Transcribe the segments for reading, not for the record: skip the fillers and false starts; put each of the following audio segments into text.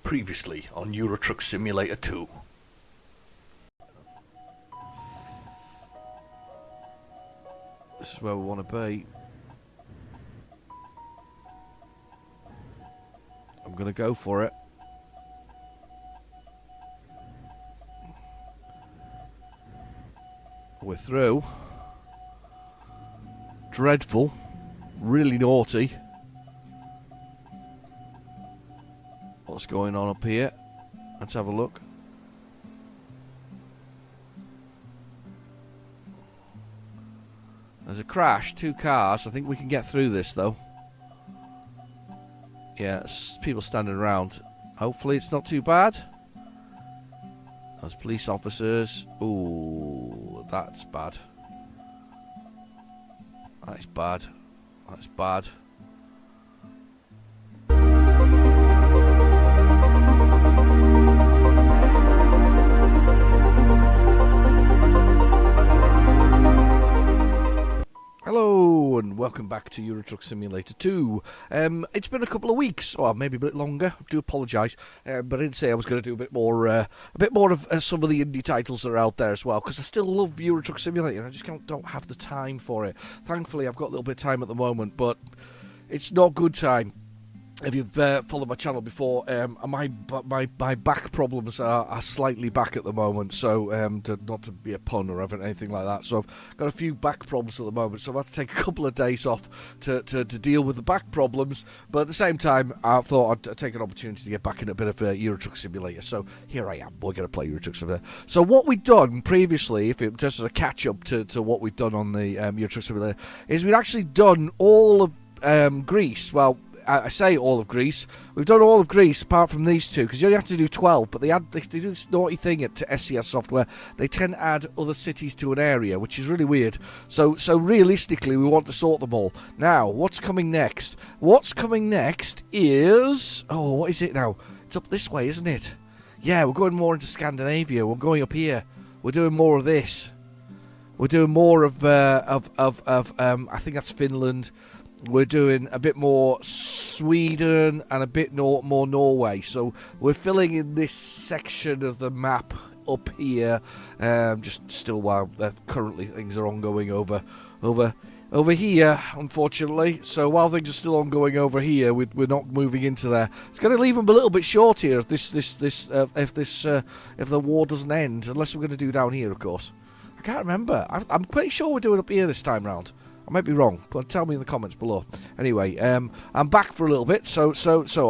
Previously on Euro Truck Simulator 2. This is where we want to be. I'm going to go for it. We're through. Dreadful. Really naughty. What's going on up here? Let's have a look. There's a crash, 2 cars. I think we can get through this though. Yeah, people standing around. Hopefully it's not too bad. There's police officers. Ooh, that's bad. That is bad. That's bad. Hello and welcome back to Euro Truck Simulator 2. It's been a couple of weeks, or maybe a bit longer. I do apologise, but I did say I was going to do a bit more of some of the indie titles that are out there as well, because I still love Euro Truck Simulator. I just don't have the time for it. Thankfully, I've got a little bit of time at the moment, but it's not good time. If you've followed my channel before, my back problems are slightly back at the moment, so not to be a pun or anything like that. So I've got a few back problems at the moment, so I've had to take a couple of days off to deal with the back problems. But at the same time, I thought I'd take an opportunity to get back in a bit of Euro Truck Simulator. So here I am. We're going to play Euro Truck Simulator. So what we've done previously, if it just as a catch up to what we've done on the Euro Truck Simulator, is we've actually done all of Greece. Well, I say all of Greece. We've done all of Greece apart from these two, because you only have to do 12, but they do this naughty thing at SCS Software. They tend to add other cities to an area, which is really weird. So realistically, we want to sort them all. Now, what's coming next? What's coming next is... Oh, what is it now? It's up this way, isn't it? Yeah, we're going more into Scandinavia. We're going up here. We're doing more of this. We're doing more of I think that's Finland. We're doing a bit more Sweden and a bit more Norway. So we're filling in this section of the map up here. Just still while currently things are ongoing over here, unfortunately. So while things are still ongoing over here, we're not moving into there. It's going to leave them a little bit short here if the war doesn't end, unless we're going to do down here, of course. I can't remember. I'm pretty sure we're doing up here this time round. I might be wrong, but tell me in the comments below. Anyway, I'm back for a little bit, so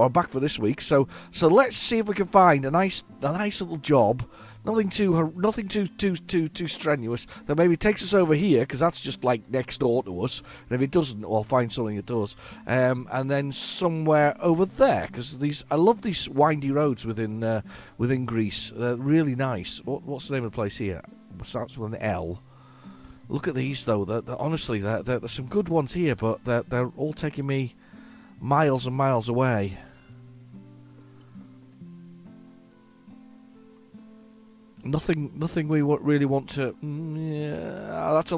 I'm back for this week. So let's see if we can find a nice little job, nothing too strenuous, that maybe takes us over here, because that's just like next door to us. And if it doesn't, I'll find something that does. And then somewhere over there, because I love these windy roads within Greece. They're really nice. What's the name of the place here? It starts with an L. Look at these, though. Honestly, there's some good ones here, but they're all taking me miles and miles away. Nothing we really want to. Yeah, that's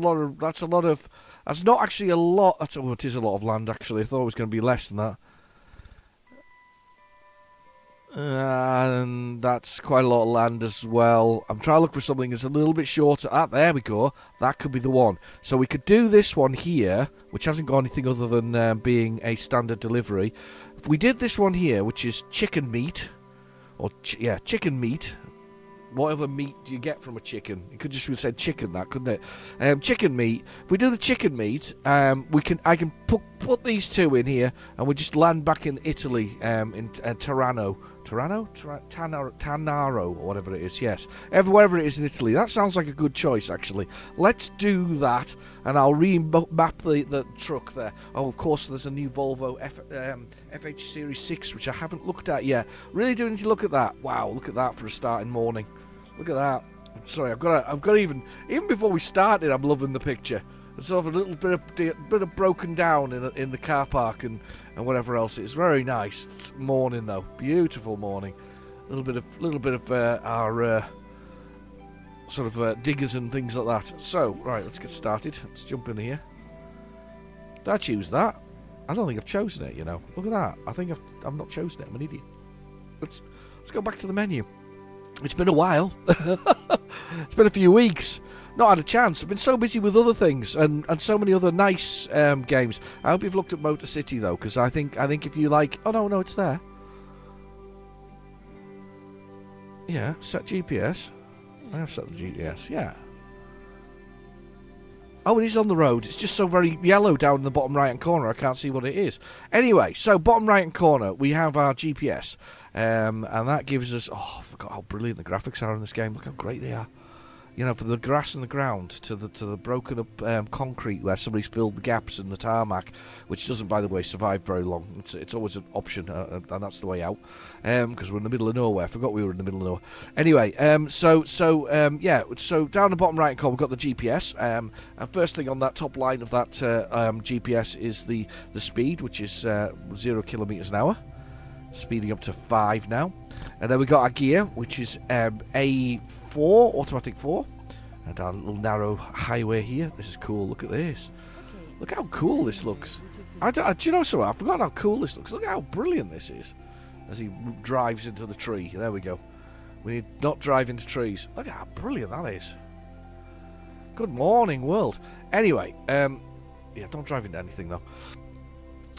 not actually a lot. It is a lot of land, actually. I thought it was going to be less than that. And that's quite a lot of land as well. I'm trying to look for something that's a little bit shorter. There we go. That could be the one. So we could do this one here, which hasn't got anything other than being a standard delivery. If we did this one here, which is chicken meat, chicken meat. Whatever meat you get from a chicken. It could just have said chicken, that, couldn't it? Chicken meat. If we do the chicken meat, I can put these two in here, and we just land back in Italy, in Tirano, Tanaro, or whatever it is. Yes, wherever it is in Italy. That sounds like a good choice, actually. Let's do that, and I'll remap the truck there. Oh, of course, there's a new Volvo FH Series 6, which I haven't looked at yet. Really do need to look at that. Wow, look at that for a starting morning. Look at that. Sorry, I've got even before we started, I'm loving the picture. It's sort of a little bit of broken down in the car park and whatever else. It's very nice. It's morning though, beautiful morning. A little bit of our sort of diggers and things like that. So right, let's get started. Let's jump in here. Did I choose that? I don't think I've chosen it. You know, look at that. I think I've not chosen it. I'm an idiot. Let's go back to the menu. It's been a while. It's been a few weeks. Not had a chance. I've been so busy with other things and so many other nice games. I hope you've looked at Motor City though, because I think if you like, oh no, it's there. Yeah, set GPS. I have set the GPS. Yeah. Oh, it is on the road. It's just so very yellow down in the bottom right-hand corner. I can't see what it is. Anyway, so bottom right-hand corner, we have our GPS. And that gives us... Oh, I forgot how brilliant the graphics are in this game. Look how great they are. You know, from the grass on the ground to the broken up concrete where somebody's filled the gaps in the tarmac, which doesn't, by the way, survive very long. It's always an option, and that's the way out. Because we're in the middle of nowhere. I forgot we were in the middle of nowhere. Anyway, so down the bottom right corner we've got the GPS. And first thing on that top line of that GPS is the speed, which is 0 kilometers an hour. Speeding up to 5 now. And then we got our gear, which is A4, automatic 4. And down a little narrow highway here. This is cool. Look at this. Look how cool this looks. Do you know something? I forgot how cool this looks. Look how brilliant this is. As he drives into the tree. There we go. We need not drive into trees. Look how brilliant that is. Good morning, world. Anyway, yeah, don't drive into anything though.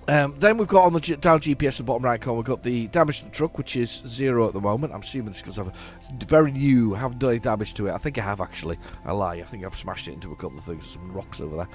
Then we've got on the down GPS in the bottom right corner, we've got the damage to the truck, which is 0 at the moment. I'm assuming it's because it's very new. I haven't done any damage to it. I think I have, actually. I lie. I think I've smashed it into a couple of things. There's some rocks over there.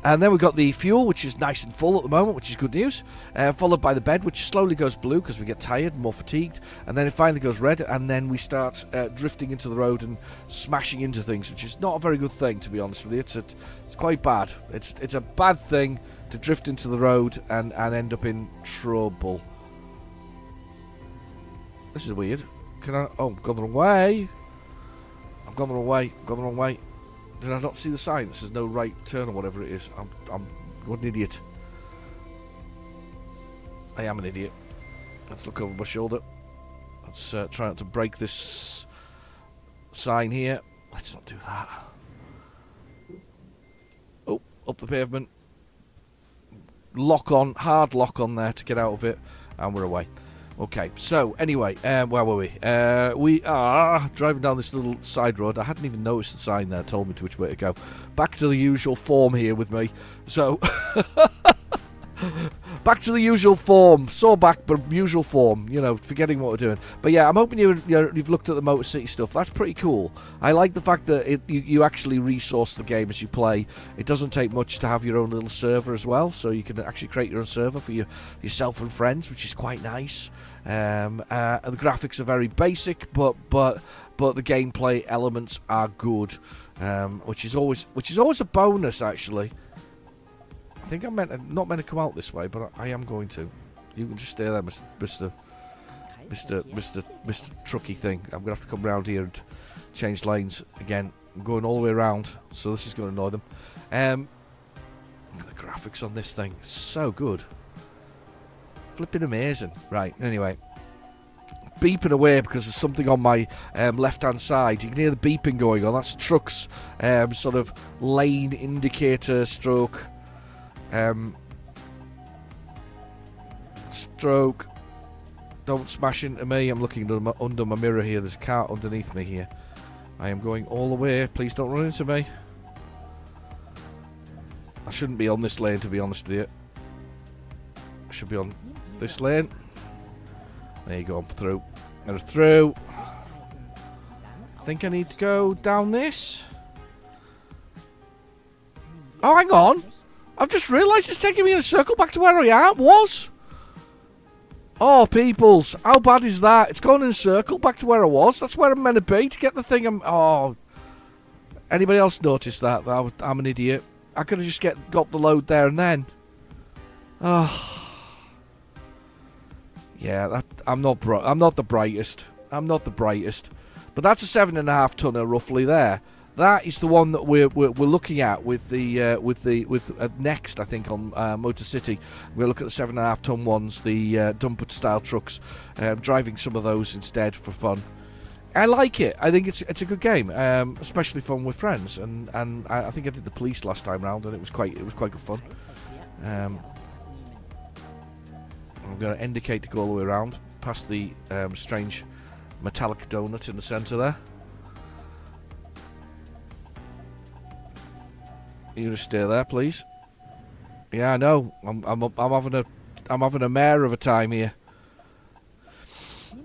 And then we've got the fuel, which is nice and full at the moment, which is good news. Followed by the bed, which slowly goes blue because we get tired and more fatigued. And then it finally goes red, and then we start drifting into the road and smashing into things, which is not a very good thing, to be honest with you. It's quite bad. It's a bad thing to drift into the road and end up in trouble. This is weird. Can I... Oh, I've gone the wrong way. I've gone the wrong way. I've gone the wrong way. Did I not see the sign that says no right turn or whatever it is? I'm what an idiot. I am an idiot. Let's look over my shoulder. Let's try not to break this sign here. Let's not do that. Oh, up the pavement. Lock on, hard lock on there to get out of it, and we're away. Okay, so anyway, where were we? We are driving down this little side road. I hadn't even noticed the sign there, told me to which way to go. Back to the usual form here with me. So, back to the usual form. So back, but usual form. You know, forgetting what we're doing. But yeah, I'm hoping you've looked at the Motor City stuff. That's pretty cool. I like the fact that you actually resource the game as you play. It doesn't take much to have your own little server as well, so you can actually create your own server for yourself and friends, which is quite nice. The graphics are very basic, but the gameplay elements are good, which is always a bonus, actually. I think I'm not meant to come out this way, but I am going to. You can just stay there, Mr. Trucky thing. I'm gonna have to come round here and change lanes again. I'm going all the way around, so this is going to annoy them. Look at the graphics on this thing, so good. Flipping amazing. Right, anyway. Beeping away because there's something on my left-hand side. You can hear the beeping going on. That's truck's sort of lane indicator stroke. Stroke. Don't smash into me. I'm looking under my mirror here. There's a car underneath me here. I am going all the way. Please don't run into me. I shouldn't be on this lane, to be honest with you. I should be on this lane. There you go, I'm through. I'm through. I think I need to go down this. Oh, hang on. I've just realised it's taking me in a circle back to where I was. Oh, peoples. How bad is that? It's going in a circle back to where I was. That's where I'm meant to be to get the thing. Oh. Anybody else notice that? I'm an idiot. I could have just got the load there and then. Oh. Yeah, I'm not the brightest. I'm not the brightest. But that's a 7.5 tonner roughly there. That is the one that we're looking at with next, I think, on Motor City. We'll look at the 7.5 ton ones, the dumper style trucks. Driving some of those instead for fun. I like it. I think it's a good game, especially fun with friends. And I think I did the police last time round, and it was quite good fun. I'm going to indicate to go all the way around. past the strange metallic donut in the centre there. You just stay there, please. Yeah, I know. I'm having a mare of a time here.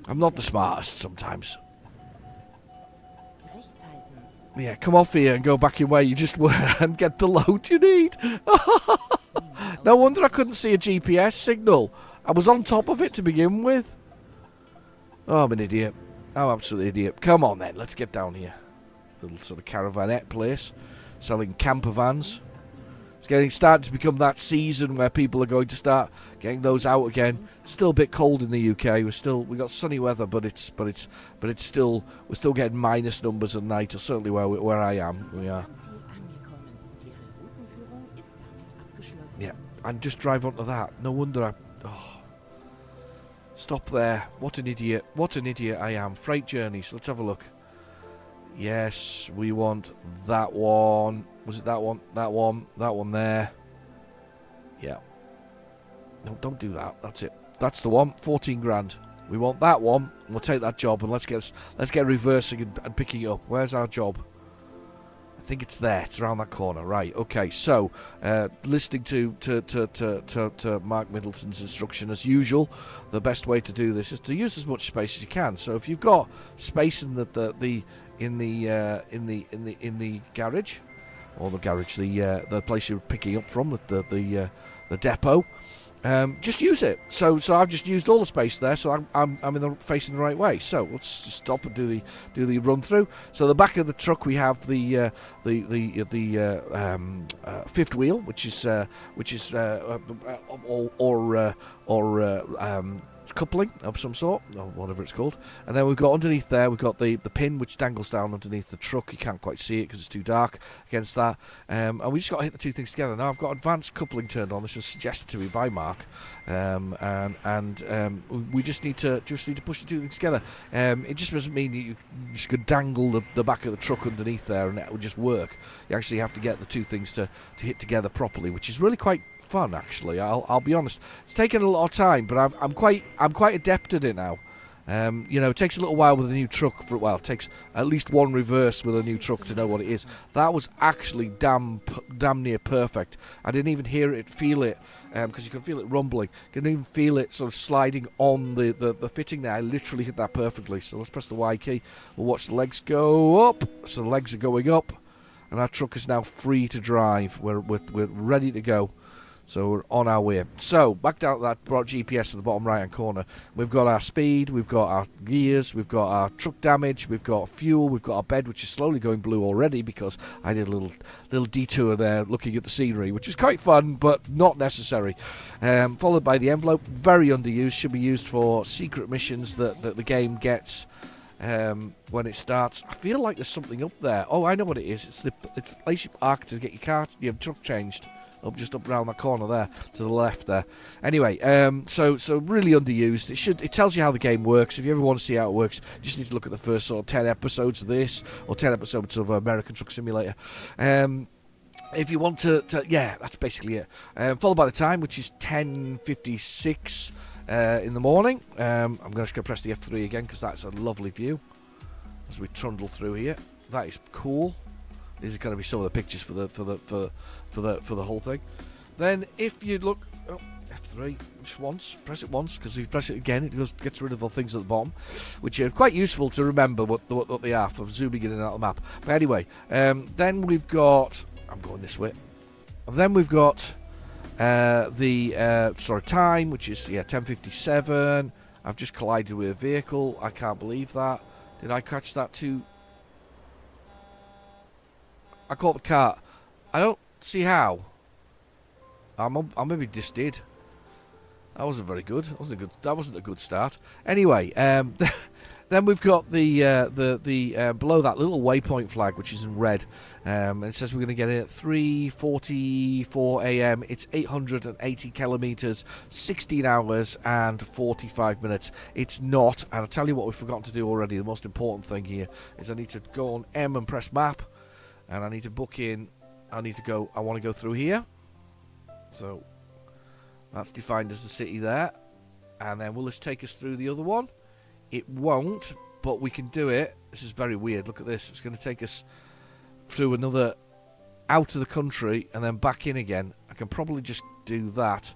I'm not the smartest sometimes. Yeah, come off here and go back in where you just were and get the load you need. No wonder I couldn't see a GPS signal. I was on top of it to begin with. Oh, I'm an idiot. I'm absolutely idiot. Come on then, let's get down here. Little sort of caravanette place, selling camper vans. It's starting to become that season where people are going to start getting those out again. Still a bit cold in the UK. We got sunny weather, but we're still getting minus numbers at night, or certainly where I am. We are. Yeah, and just drive onto that. No wonder stop there. What an idiot. What an idiot I am. Freight journeys. Let's have a look. Yes, we want that one. Was it that one? That one. That one there. Yeah. No, don't do that. That's it. That's the one. 14 grand. We want that one. We'll take that job and let's get reversing and picking it up. Where's our job? I think it's there. It's around that corner. Right. Okay. So, listening to Mark Middleton's instruction as usual, the best way to do this is to use as much space as you can. So, if you've got space in the garage, or the place you're picking up from, the depot, just use it. So I've just used all the space there, so I'm facing the right way. So let's just stop and do the run through. So the back of the truck we have the fifth wheel, which is coupling of some sort, or whatever it's called. And then we've got underneath there, we've got the pin which dangles down underneath the truck. You can't quite see it because it's too dark against that. And we just got to hit the two things together. Now I've got advanced coupling turned on. This was suggested to me by Mark. We just need to push the two things together. It just doesn't mean you just could dangle the back of the truck underneath there and it would just work. You actually have to get the two things to hit together properly, which is really quite fun, actually. I'll be honest. It's taken a lot of time, but I'm quite adept at it now. It takes a little while with a new truck. It takes at least one reverse with a new truck to know what it is. That was actually damn near perfect. I didn't even hear it, feel it, because you can feel it rumbling. Didn't even feel it sort of sliding on the fitting there. I literally hit that perfectly. So let's press the Y key. We'll watch the legs go up. So the legs are going up, and our truck is now free to drive. We're ready to go. So we're on our way. So back down to that GPS at the bottom right hand corner. We've got our speed, we've got our gears, we've got our truck damage, we've got fuel, we've got our bed, which is slowly going blue already because I did a little detour there looking at the scenery, which is quite fun but not necessary. Followed by the envelope, very underused, should be used for secret missions that the game gets when it starts. I feel like there's something up there. Oh, I know what it is. It's the place you park to get your truck changed. Just up around that corner there to the left there. Anyway, so really underused. It tells you how the game works. If you ever want to see how it works, you just need to look at the first sort of 10 episodes of this, or 10 episodes of American Truck Simulator. If you want to yeah, that's basically it. Followed by the time, which is 10:56 in the morning. I'm just going to press the F3 again because that's a lovely view as we trundle through here. That is cool. These are going to be some of the pictures for the whole thing. Then, if you look, F3 just once, press it once, because if you press it again, it gets rid of all things at the bottom, which are quite useful to remember what they are for zooming in and out of the map. But anyway, then we've got, I'm going this way. Then we've got time, which is 10:57. I've just collided with a vehicle. I can't believe that. Did I catch that too? I caught the car. I don't see how. I maybe just did. That wasn't very good. That wasn't a good start. Anyway, then we've got the below that little waypoint flag, which is in red. And it says we're going to get in at 3:44 a.m. It's 880 kilometers, 16 hours and 45 minutes. It's not. And I'll tell you what we've forgotten to do already. The most important thing here is I need to go on M and press map. And I need to book in. I want to go through here. So that's defined as the city there. and then will this take us through the other one? It won't, but we can do it. This is very weird. Look at this. It's going to take us through another out of the country and then back in again. I can probably just do that,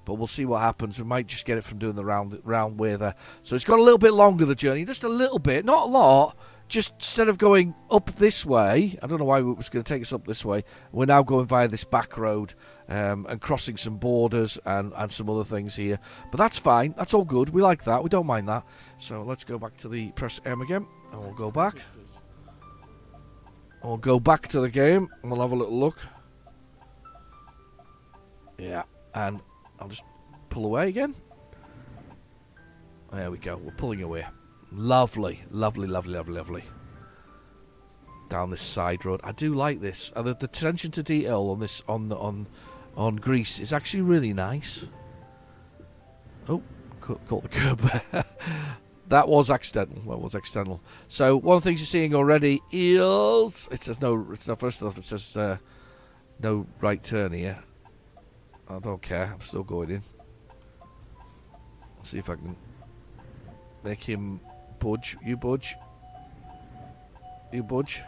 but we'll see what happens. We might just get it from doing the round way there. So it's got a little bit longer, the journey, just a little bit, not a lot. Just instead of going up this way, I don't know why it was going to take us up this way, we're now going via this back road and crossing some borders and some other things here. But that's fine. That's all good. We like that. We don't mind that. So let's go back to the press M again, and we'll go back. We'll go back to the game, and we'll have a little look. Yeah, and I'll just pull away again. There we go. We're pulling away. Lovely, lovely, lovely, lovely, lovely. Down this side road, I do like this. The attention to detail on this on Greece is actually really nice. Oh, caught the curb there. That was accidental. That was accidental. So one of the things you're seeing already is it says no. It's not first off. It says no right turn here. I don't care. I'm still going in. Let's see if I can make him budge. You budge. You budge.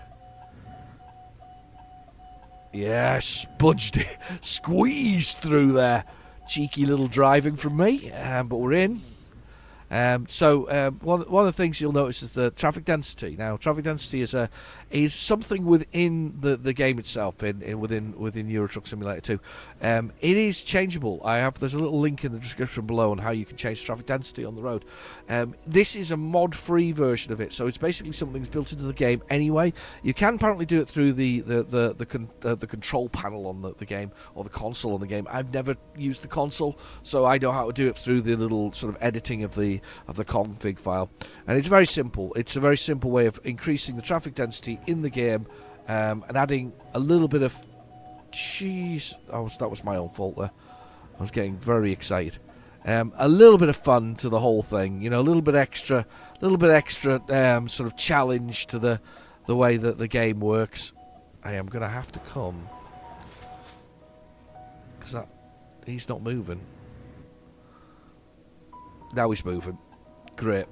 Yes, budged it. Squeezed through there. Cheeky little driving from me, but we're in. One of the things you'll notice is the traffic density. Now, traffic density is something within the game itself, within Euro Truck Simulator 2. It is changeable. There's a little link in the description below on how you can change traffic density on the road. This is a mod-free version of it, so it's basically something that's built into the game anyway. You can apparently do it through the control panel on the game, or the console on the game. I've never used the console, so I know how to do it through the little sort of editing of the config file, and it's very simple. It's a very simple way of increasing the traffic density in the game, and adding a little bit of that was my own fault there. I was getting very excited. A little bit of fun to the whole thing, a little bit extra sort of challenge to the way that the game works. I am gonna have to come because he's not moving. Now he's moving. Great.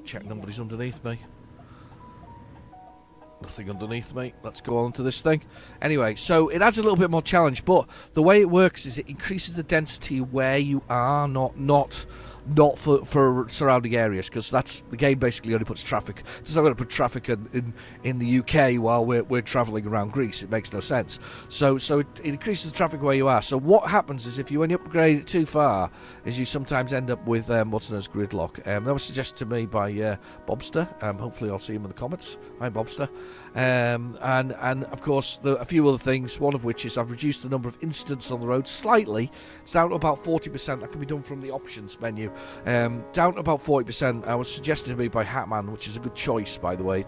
Check nobody's underneath me. Nothing underneath me. Let's go on to this thing. Anyway, so it adds a little bit more challenge, but the way it works is it increases the density where you are, not for surrounding areas, because that's the game basically only puts traffic. It's not going to put traffic in the UK while we're travelling around Greece. It makes no sense. So it increases the traffic where you are. So what happens is if you upgrade it too far, is you sometimes end up with what's known as gridlock. That was suggested to me by Bobster. Hopefully I'll see him in the comments. Hi Bobster. And of course a few other things. One of which is I've reduced the number of incidents on the road slightly. It's down to about 40%. That can be done from the options menu. Down to about 40%. I was suggested to me by Hatman, which is a good choice, by the way.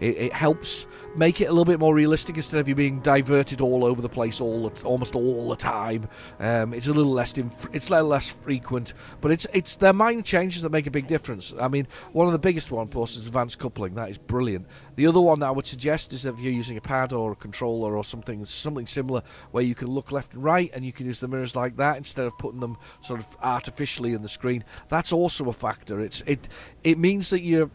It helps make it a little bit more realistic instead of you being diverted all over the place almost all the time. It's a little less frequent, but it's their minor changes that make a big difference. I mean, one of the biggest one, of course, is advanced coupling. That is brilliant. The other one that I would suggest is if you're using a pad or a controller or something similar, where you can look left and right and you can use the mirrors like that instead of putting them sort of artificially in the screen. That's also a factor. It means that you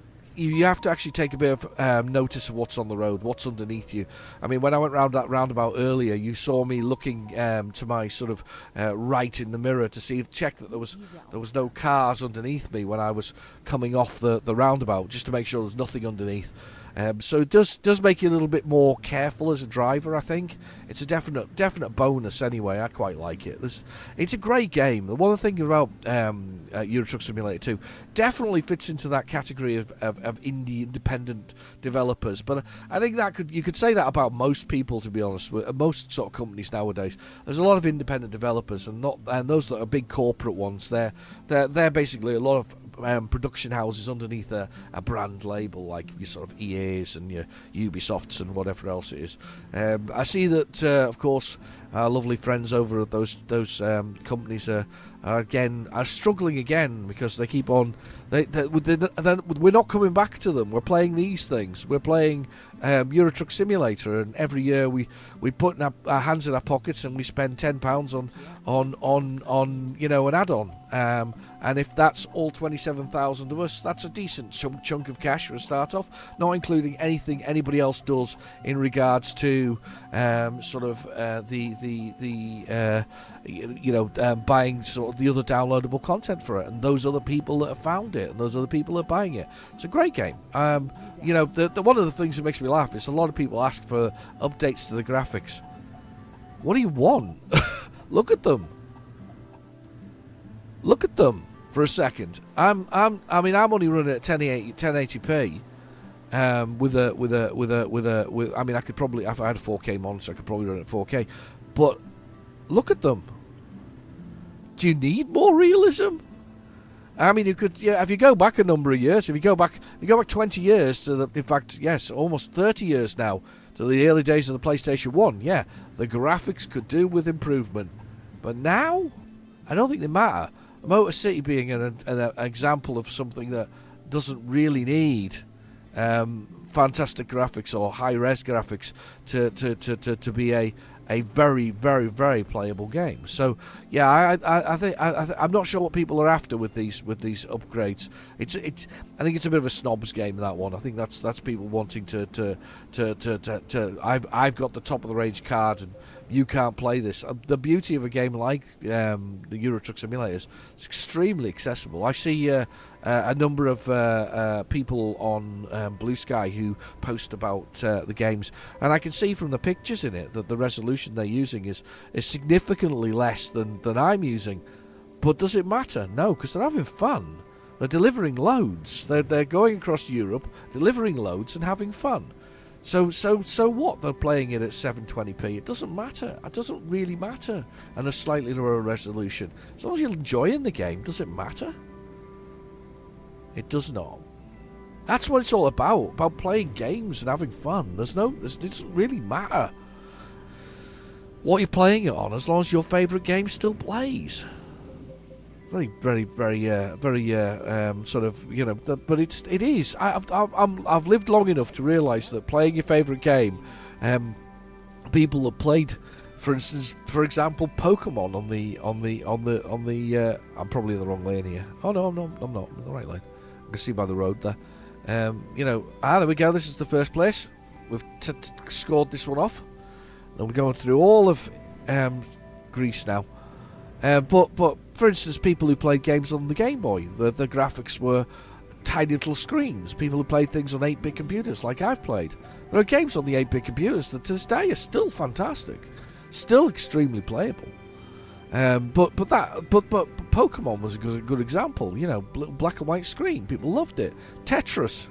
have to actually take a bit of notice of what's on the road, what's underneath you. I mean, when I went round that roundabout earlier, you saw me looking to my sort of right in the mirror to check that there was no cars underneath me when I was coming off the roundabout, just to make sure there's nothing underneath. So it does make you a little bit more careful as a driver, I think. It's a definite bonus anyway. I quite like it. It's a great game. The one thing about Euro Truck Simulator 2 definitely fits into that category of indie independent developers. But I think you could say that about most people, to be honest. Most sort of companies nowadays. There's a lot of independent developers, and those that are big corporate ones. They're basically a lot of production houses underneath a brand label, like your sort of EAs and your Ubisofts and whatever else it is. I see that, of course, our lovely friends over at those companies are are struggling again because they keep on. We're not coming back to them. We're playing these things. We're playing Euro Truck Simulator, and every year we put our hands in our pockets and we spend £10 on an add-on. And if that's all 27,000 of us, that's a decent chunk of cash for a start off, not including anything anybody else does in regards to buying sort of the other downloadable content for it, and those other people that have found it, and those other people that are buying it. It's a great game. One of the things that makes me laugh is a lot of people ask for updates to the graphics. What do you want? Look at them. Look at them for a second. I'm only running at 1080p. I could probably, if I had a 4K monitor, I could probably run it at 4K. But look at them. Do you need more realism? I mean, you could, if you go back a number of years, if you go back 20 years to in fact, yes, almost 30 years now, to the early days of the PlayStation 1, yeah, the graphics could do with improvement. But now, I don't think they matter. Motor City being an example of something that doesn't really need fantastic graphics or high-res graphics to be a very, very, very playable game. So yeah, I think I'm not sure what people are after with these upgrades. I think it's a bit of a snob's game, that one. I think that's people wanting to I've got the top of the range card and you can't play this. The beauty of a game like the Euro Truck Simulator is it's extremely accessible. I see a number of people on Bluesky who post about the games, and I can see from the pictures in it that the resolution they're using is significantly less than I'm using. But does it matter? No, because they're having fun. They're delivering loads. They're going across Europe, delivering loads and having fun. So what? They're playing it at 720p. It doesn't matter. It doesn't really matter. And a slightly lower resolution. As long as you're enjoying the game, does it matter? It does not. That's what it's all about playing games and having fun. It doesn't really matter what you're playing it on, as long as your favourite game still plays. Very, very, very, sort of, but it is. I've lived long enough to realise that playing your favourite game, people have played, for example, Pokemon on the. I'm probably in the wrong lane here. Oh no, I'm not in the right lane. I can see by the road there. There we go. This is the first place. We've scored this one off. And we're going through all of Greece now. But for instance, people who played games on the Game Boy, the graphics were tiny little screens. People who played things on 8-bit computers, like I've played. There are games on the 8-bit computers that to this day are still fantastic, still extremely playable. But Pokemon was a good example. Black and white screen, people loved it. Tetris,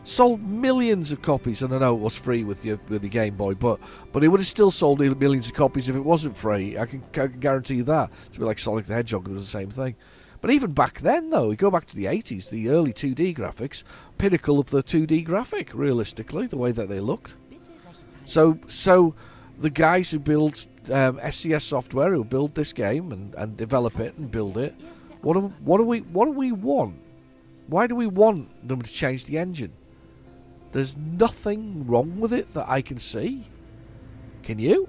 sold millions of copies, and I know it was free with your Game Boy, but it would have still sold millions of copies if it wasn't free. I can guarantee you that. It's a bit like Sonic the Hedgehog, it was the same thing. But even back then, though, you go back to the 80s, the early 2D graphics, pinnacle of the 2D graphic, realistically, the way that they looked. So the guys who build SCS software, who build this game and develop it and build it, what do we want? Why do we want them to change the engine? There's nothing wrong with it that I can see. Can you?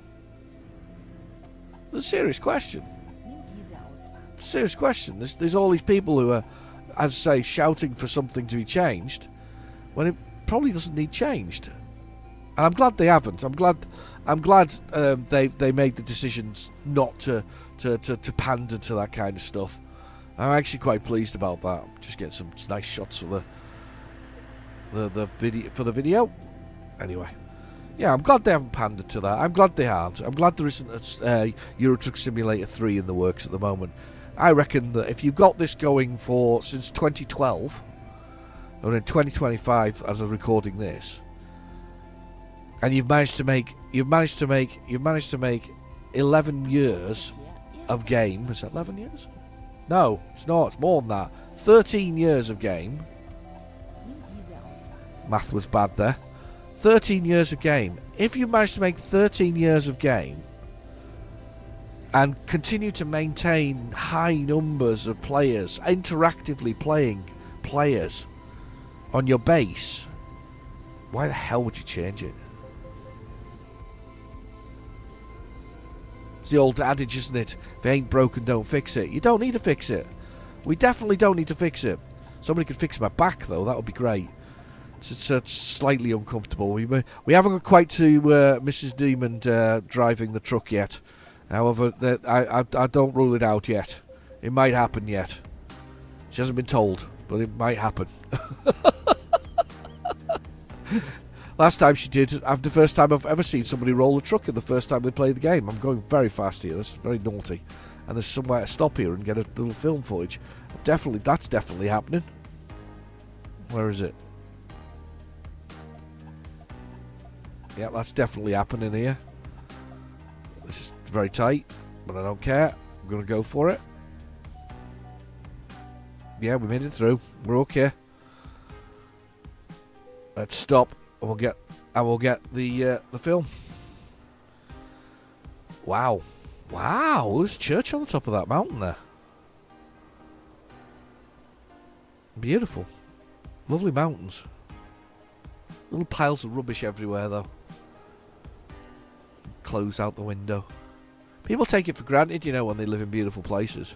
It's a serious question. It's a serious question. There's all these people who are, as I say, shouting for something to be changed when it probably doesn't need changed. And I'm glad they haven't. I'm glad they made the decisions not to pander to that kind of stuff. I'm actually quite pleased about that. Just getting some nice shots for the video. Anyway, yeah, I'm glad they haven't pandered to that. I'm glad they aren't. I'm glad there isn't a Euro Truck Simulator 3 in the works at the moment. I reckon that if you've got this going since 2012, or in 2025 as of recording this, and you've managed to make 11 years of game. Is that 11 years? No, it's not. It's more than that. 13 years of game. Math was bad there. 13 years of game. If you manage to make 13 years of game, and continue to maintain high numbers of players, interactively playing players on your base, why the hell would you change it? It's the old adage, isn't it? If it ain't broken, don't fix it. You don't need to fix it. We definitely don't need to fix it. Somebody could fix my back, though. That would be great. It's slightly uncomfortable. We haven't got quite to Mrs. Demon driving the truck yet. However, I don't rule it out yet. It might happen yet. She hasn't been told, but it might happen. Last time she did, the first time I've ever seen somebody roll a truck in the first time they played the game. I'm going very fast here. That's very naughty. And there's somewhere to stop here and get a little film footage. That's definitely happening. Where is it? Yeah, that's definitely happening here. This is very tight, but I don't care. I'm going to go for it. Yeah, we made it through. We're okay. Let's stop, and we'll get the film. Wow, there's a church on the top of that mountain there. Beautiful, lovely mountains. Little piles of rubbish everywhere, though. Clothes out the window. People take it for granted, you know, when they live in beautiful places.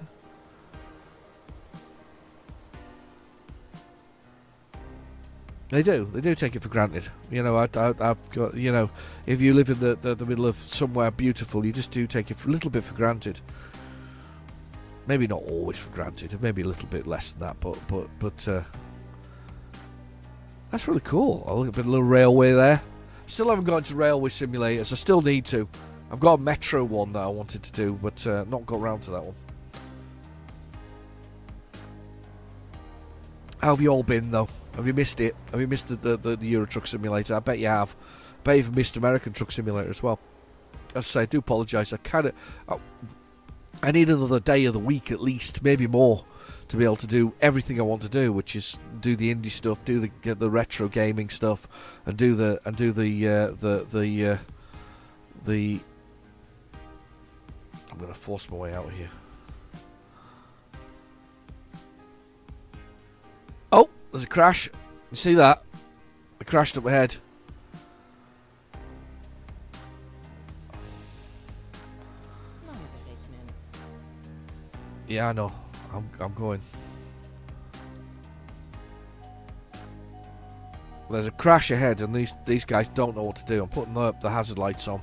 They do take it for granted. You know, I've got, you know, if you live in the middle of somewhere beautiful, you just do take it a little bit for granted. Maybe not always for granted, maybe a little bit less than that, but that's really cool. A little railway there. Still haven't got into railway simulators. I still need to. I've got a metro one that I wanted to do, but not got round to that one. How have you all been, though? Have you missed it? Have you missed the Euro Truck Simulator? I bet you have. I bet you've missed American Truck Simulator as well. As I say, I do apologise. I need another day of the week at least, maybe more, to be able to do everything I want to do, which is do the indie stuff, do the retro gaming stuff, and do the I'm going to force my way out of here. Oh, there's a crash. You see that? I crashed up ahead. Yeah, I know. I'm going. There's a crash ahead, and these guys don't know what to do. I'm putting the hazard lights on.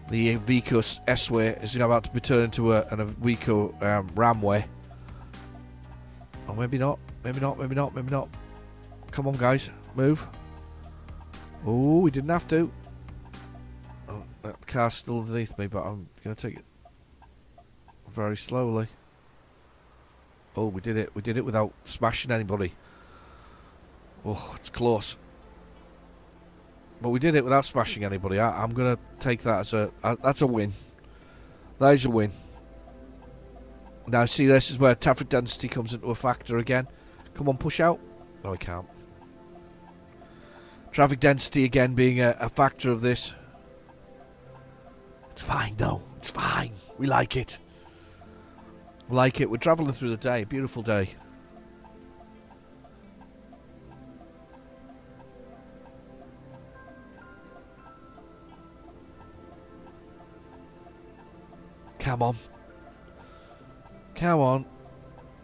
The Vico S-way is about to be turned into a Vico Ramway. Oh, maybe not. Maybe not. Come on, guys. Move. Oh, we didn't have to. Oh, that car's still underneath me, but I'm going to take it very slowly. Oh, we did it. We did it without smashing anybody. Oh, it's close. But we did it without smashing anybody. I'm going to take that as that's a win. That is a win. Now, see, this is where traffic density comes into a factor again. Come on, push out. No, I can't. Traffic density again being a factor of this. It's fine, though. It's fine. We like it. We like it. We're travelling through the day. Beautiful day. Come on. Come on.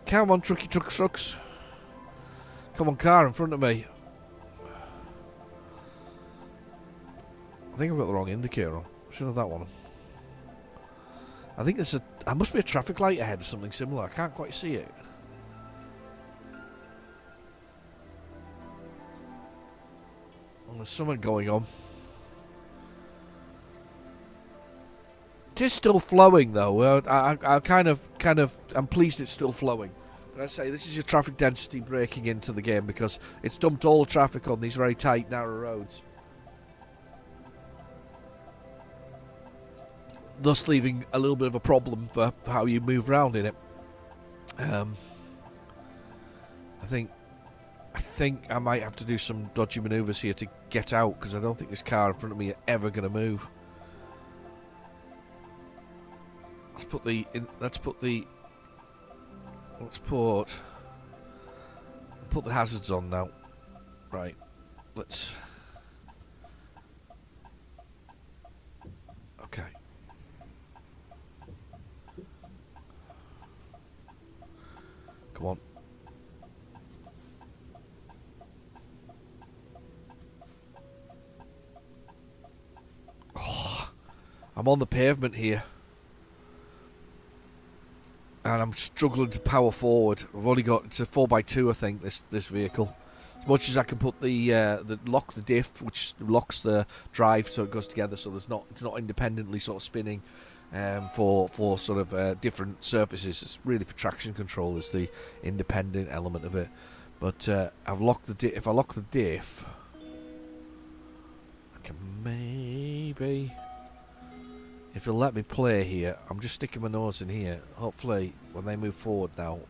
Come on, trucks. Come on, car in front of me. I think I've got the wrong indicator on. Should have that one on. I think there must be a traffic light ahead or something similar. I can't quite see it. Well, there's something going on. It is still flowing, though. I kind of, I'm pleased it's still flowing. But I say this is your traffic density breaking into the game because it's dumped all the traffic on these very tight, narrow roads, thus leaving a little bit of a problem for how you move around in it. I think I might have to do some dodgy manoeuvres here to get out because I don't think this car in front of me is ever going to move. Let's put the hazards on now. Right. Let's. Okay. Come on. Oh, I'm on the pavement here. And I'm struggling to power forward. I've only got, it's a 4x2 I think, this vehicle. As much as I can put the lock the diff, which locks the drive so it goes together, so it's not independently sort of spinning for sort of different surfaces. It's really for traction control is the independent element of it. But I've locked the diff. If I lock the diff, I can maybe, if it'll let me play here. I'm just sticking my nose in here. Hopefully when they move forward now,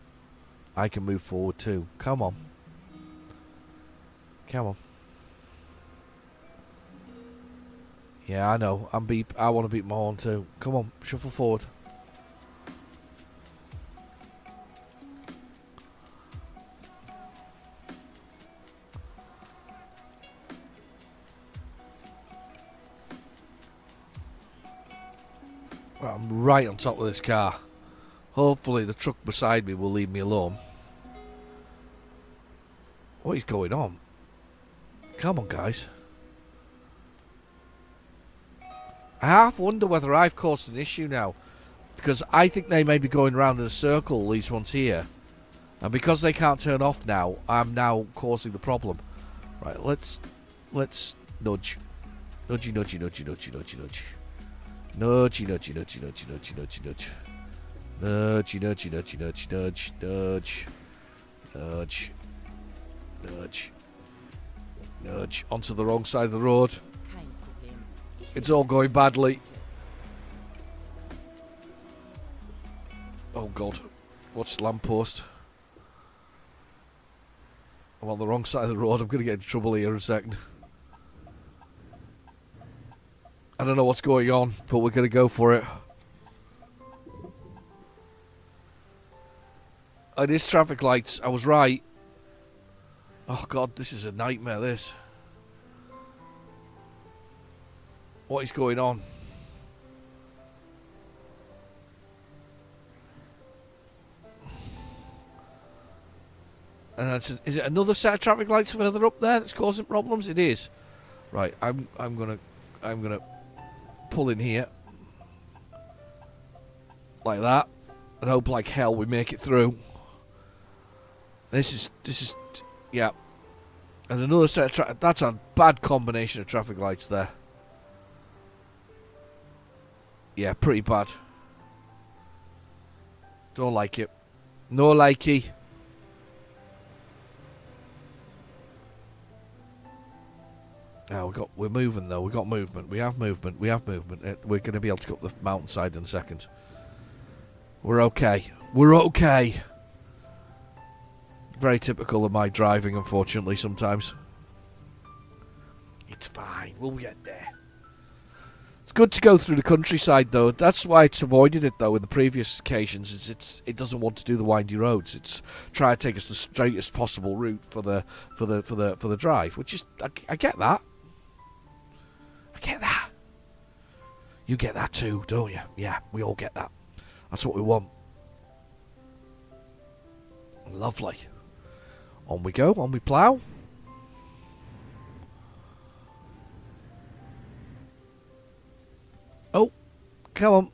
I can move forward too. Come on. Come on. Yeah, I know. I want to beat my horn too. Come on, shuffle forward. Well, I'm right on top of this car. Hopefully the truck beside me will leave me alone. What is going on? Come on, guys. I half wonder whether I've caused an issue now. Because I think they may be going round in a circle, these ones here. And because they can't turn off now, I'm now causing the problem. Right, let's nudge. Nudgy, nudgy, nudgy, nudgy, nudgy, nudge. Nudgy, nudgy, nudgy, nudgy, nudgy, nudgy, nudge. Nudgy, nudgy, nudgy, nudgy, nudge, nudge. Nudge. Nudge. Nudge onto the wrong side of the road. It's all going badly. Oh god. Watch the lamppost. I'm on the wrong side of the road. I'm going to get into trouble here in a second. I don't know what's going on, but we're going to go for it. It is traffic lights. I was right. Oh god, this is a nightmare, this. What is going on? And is it another set of traffic lights further up there that's causing problems? It is. Right, I'm gonna pull in here like that and hope like hell we make it through. This is yeah. There's another set of that's a bad combination of traffic lights there. Yeah, pretty bad. Don't like it. No likey. Oh, we're moving though. We got movement. We have movement. We have movement. We're going to be able to go up the mountainside in a second. We're okay. We're okay. Very typical of my driving, unfortunately, sometimes. It's fine. We'll get there. It's good to go through the countryside, though. That's why it's avoided it, though, in the previous occasions. It doesn't want to do the windy roads. It's try to take us the straightest possible route for the drive, which is I get that. I get that. You get that too, don't you? Yeah, we all get that. That's what we want. Lovely. On we go, on we plough. Oh, come on.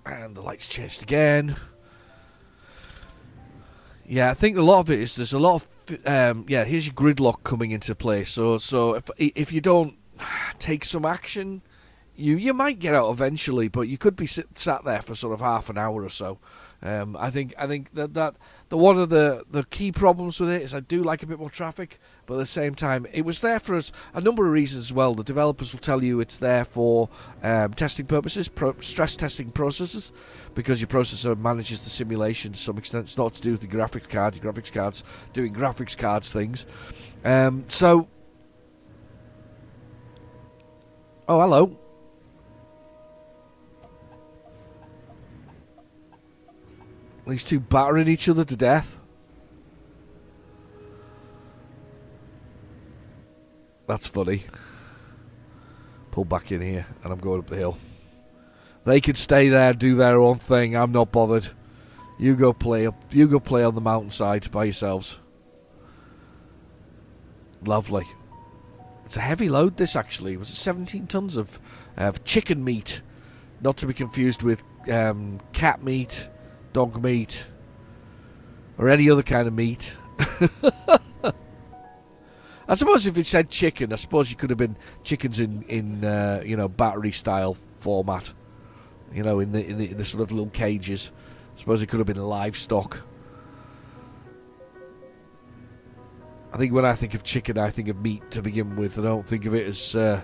And the lights changed again. Yeah, I think a lot of it is there's a lot of yeah. Here's your gridlock coming into play. So if you don't take some action, you might get out eventually, but you could be sat there for sort of half an hour or so. I think that the one of the key problems with it is I do like a bit more traffic, but at the same time it was there for us a number of reasons as well. The developers will tell you it's there for testing purposes, stress testing processes, because your processor manages the simulation to some extent. It's not to do with the graphics card. Your graphics card's doing graphics cards things. So Oh, hello. These two battering each other to death. That's funny. Pull back in here, and I'm going up the hill. They could stay there, do their own thing. I'm not bothered. You go play up. You go play on the mountainside by yourselves. Lovely. It's a heavy load. This actually was 17 tons of chicken meat, not to be confused with cat meat, dog meat, or any other kind of meat. I suppose if it said chicken, I suppose you could have been chickens in battery style format. In the sort of little cages. I suppose it could have been livestock. I think when I think of chicken, I think of meat to begin with. I don't think of it as the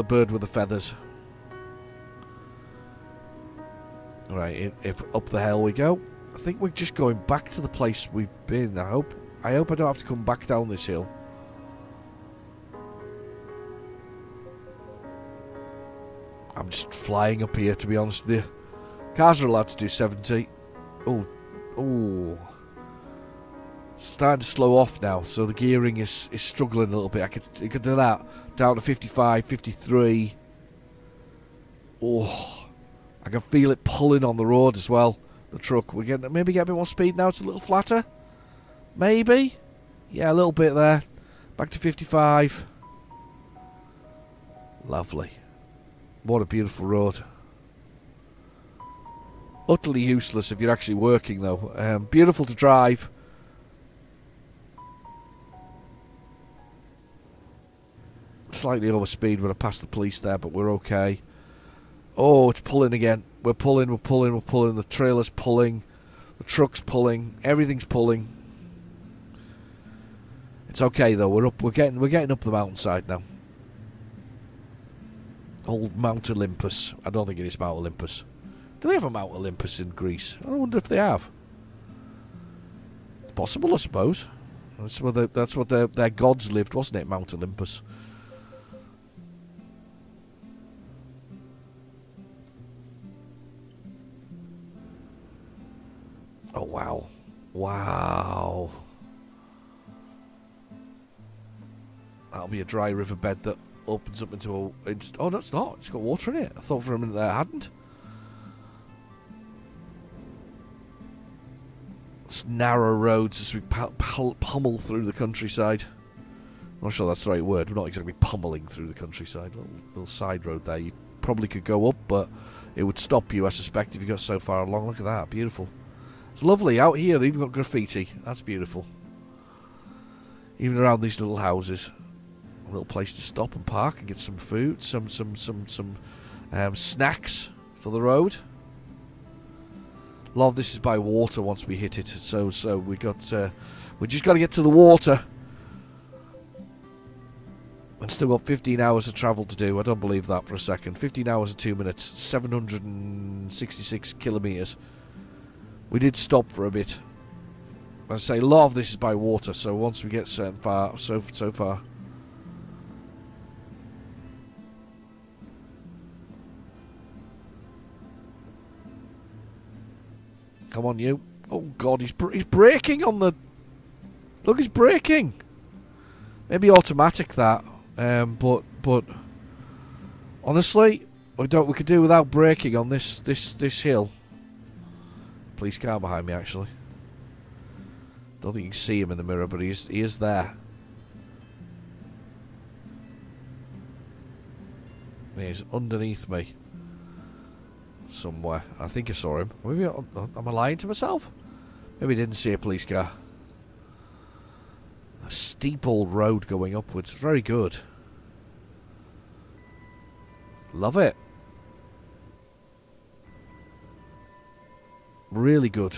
bird with the feathers. Right, if up the hill we go. I think we're just going back to the place we've been. I hope I don't have to come back down this hill. I'm just flying up here, to be honest with you. Cars are allowed to do 70. Oh. It's starting to slow off now, so the gearing is struggling a little bit. I could do that. Down to 55, 53. Oh. I can feel it pulling on the road as well. The truck. We're getting maybe get a bit more speed now. It's a little flatter. Maybe. Yeah, a little bit there. Back to 55. Lovely. What a beautiful road. Utterly useless if you're actually working, though. Beautiful to drive. Slightly over speed when I passed the police there, but we're okay. Oh, it's pulling again. We're pulling. The trailer's pulling. The truck's pulling. Everything's pulling. It's okay though. We're getting up the mountainside now. Old Mount Olympus. I don't think it is Mount Olympus. Do they have a Mount Olympus in Greece? I wonder if they have. It's possible, I suppose. That's what their gods lived, wasn't it? Mount Olympus. Oh, wow. Wow. That'll be a dry riverbed that opens up into a... oh, no, it's not. It's got water in it. I thought for a minute there it hadn't. It's narrow roads as we pummel through the countryside. I'm not sure that's the right word. We're not exactly pummeling through the countryside. Little side road there. You probably could go up, but it would stop you, I suspect, if you got so far along. Look at that. Beautiful. It's lovely. Out here, they've even got graffiti. That's beautiful. Even around these little houses. A little place to stop and park and get some food, some snacks for the road. A lot of this is by water once we hit it, so we just got to get to the water. And still got 15 hours of travel to do. I don't believe that for a second. 15 hours and 2 minutes, 766 kilometres. We did stop for a bit. I say a lot of this is by water, so once we get so far. Come on, you. Oh, God, he's braking on the... Look, he's braking. Maybe automatic, that. But... Honestly, we could do without braking on this hill. Police car behind me, actually. Don't think you can see him in the mirror, but he is there. He's underneath me. Somewhere. I think I saw him. Maybe am I lying to myself? Maybe I didn't see a police car. A steep old road going upwards. Very good. Love it. Really good.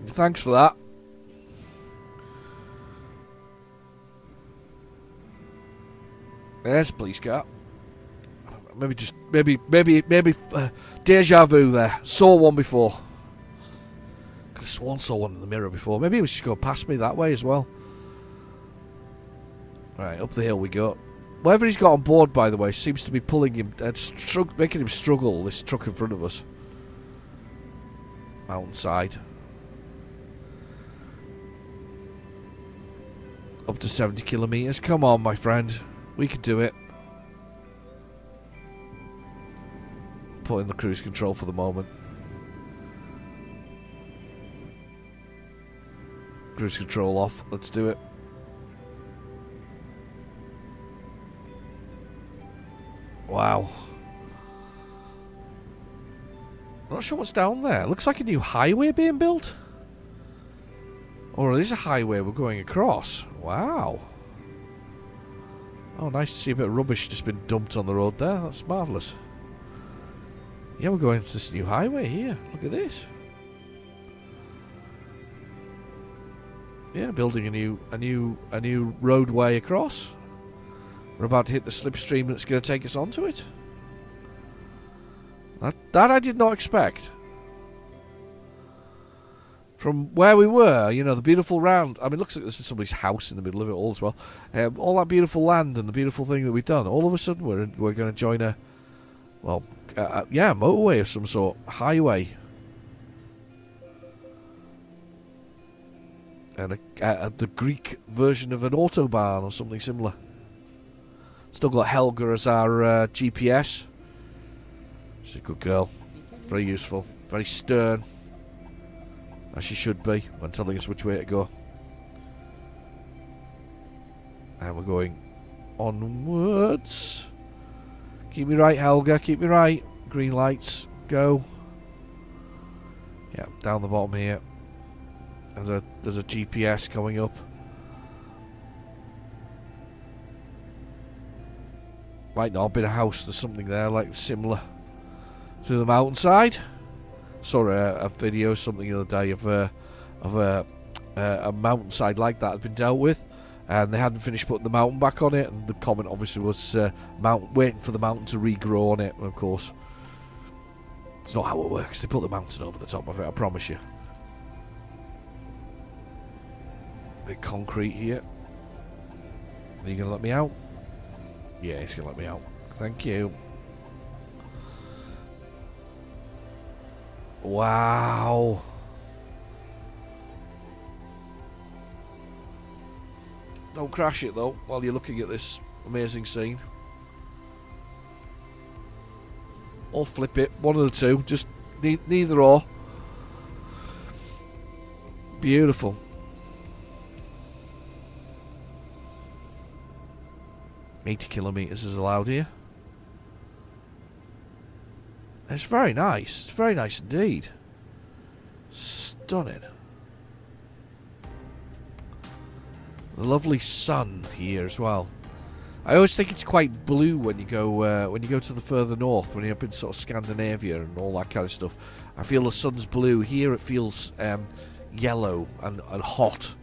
Thanks for that. There's a police car. Maybe deja vu there. Saw one before. could have sworn saw one in the mirror before. Maybe it was just going past me that way as well. Right, up the hill we go. Whatever he's got on board, by the way, seems to be pulling him, making him struggle, this truck in front of us. Mountainside. Up to 70 kilometres. Come on, my friend. We can do it. Put in the cruise control for the moment. Cruise control off. Let's do it. Wow. I'm not sure what's down there. Looks like a new highway being built. Or it is a highway we're going across. Wow. Oh, nice to see a bit of rubbish just been dumped on the road there. That's marvellous. Yeah, we're going to this new highway here. Look at this. Yeah, building a new roadway across. We're about to hit the slipstream that's going to take us onto it. That I did not expect. From where we were, you know, the beautiful round. I mean, it looks like this is somebody's house in the middle of it all as well. All that beautiful land and the beautiful thing that we've done. All of a sudden, we're going to join a, well, yeah, motorway of some sort, highway, and the Greek version of an autobahn or something similar. Still got Helga as our GPS. She's a good girl, very useful, very stern. As she should be when telling us which way to go. And we're going onwards. Keep me right, Helga, keep me right. Green lights, go. Yeah, down the bottom here. There's a GPS coming up. Might not have been a house, there's something there like similar to the mountainside. Saw a video something the other day of a mountainside like that had been dealt with, and they hadn't finished putting the mountain back on it, and the comment obviously was waiting for the mountain to regrow on it, and of course it's not how it works. They put the mountain over the top of it, I promise you. Bit concrete here. Are you gonna let me out? Yeah, he's gonna let me out. Thank you. Wow. Don't crash it though while you're looking at this amazing scene. Or flip it, one of the two, just neither or. Beautiful. $80 kilometres is allowed here. It's very nice. It's very nice indeed. Stunning. The lovely sun here as well. I always think it's quite blue when you go to the further north, when you're up in sort of Scandinavia and all that kind of stuff. I feel the sun's blue. Here it feels yellow and hot.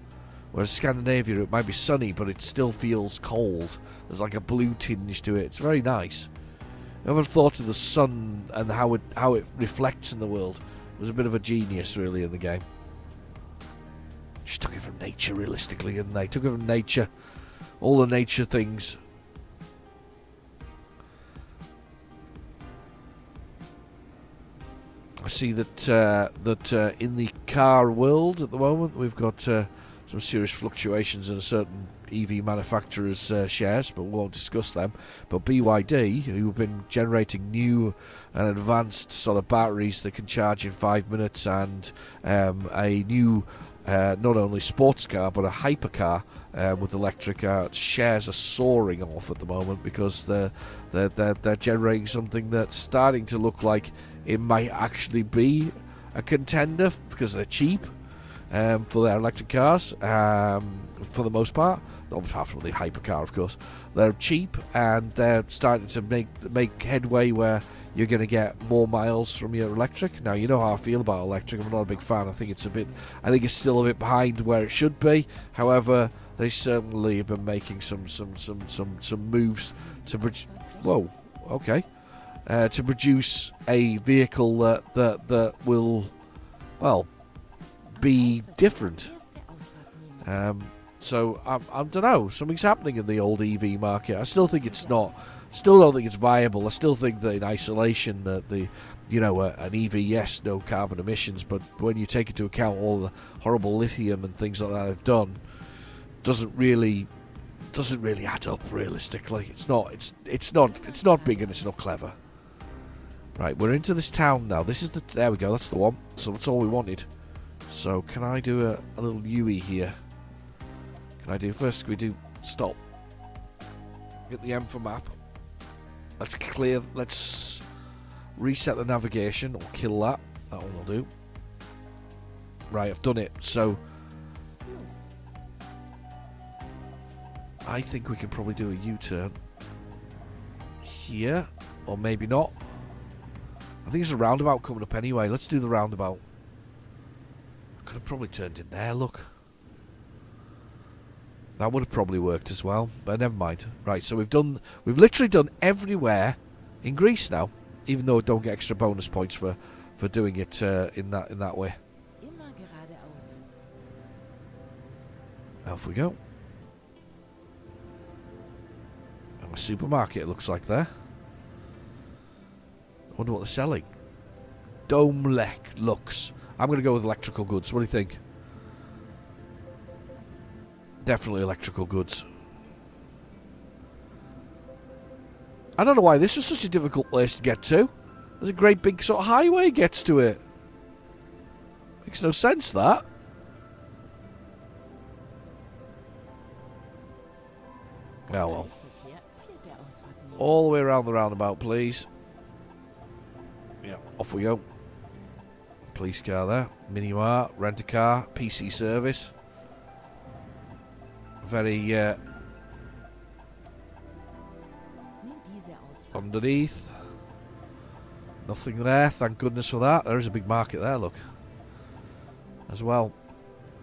Whereas Scandinavia it might be sunny, but it still feels cold. There's like a blue tinge to it. It's very nice. Whoever thought of the sun and how it reflects in the world was a bit of a genius, really, in the game. Just took it from nature, realistically, didn't they? Took it from nature, all the nature things. I see that in the car world at the moment we've got some serious fluctuations in a certain EV manufacturers' shares, but we won't discuss them. But BYD, who have been generating new and advanced sort of batteries that can charge in 5 minutes, and a new not only sports car but a hypercar with electric shares are soaring off at the moment because they're generating something that's starting to look like it might actually be a contender because they're cheap for their electric cars for the most part. Apart from the hypercar, of course. They're cheap and they're starting to make headway where you're going to get more miles from your electric. Now, you know how I feel about electric. I'm not a big fan. I think it's still a bit behind where it should be. However, they certainly have been making some moves to produce. Whoa, okay. To produce a vehicle that will, well, be different. So I don't know. Something's happening in the old EV market. I still think it's not. Still don't think it's viable. I still think that in isolation, that an EV, yes, no carbon emissions, but when you take into account all the horrible lithium and things like that they've done, doesn't really add up realistically. It's not big and it's not clever. Right, we're into this town now. There we go. That's the one. So that's all we wanted. So can I do a little UE here? First we do stop. Get the M for map. Let's reset the navigation or kill that. That one will do. Right, I've done it. So I think we can probably do a U-turn here, or maybe not. I think there's a roundabout coming up anyway. Let's do the roundabout. Could have probably turned in there, look. That would have probably worked as well, but never mind. Right, so we've literally done everywhere in Greece now, even though we don't get extra bonus points for doing it in that way. Off we go. And a supermarket, it looks like there. I wonder what they're selling. Dome-lek Lux. I'm going to go with electrical goods. What do you think? Definitely electrical goods. I don't know why this is such a difficult place to get to. There's a great big sort of highway gets to it. Makes no sense, that. Oh well. All the way around the roundabout, please. Yeah, off we go. Police car there. Mini Mart, rent a car, PC service. Very underneath. Nothing there, thank goodness for that. There is a big market there, look. As well.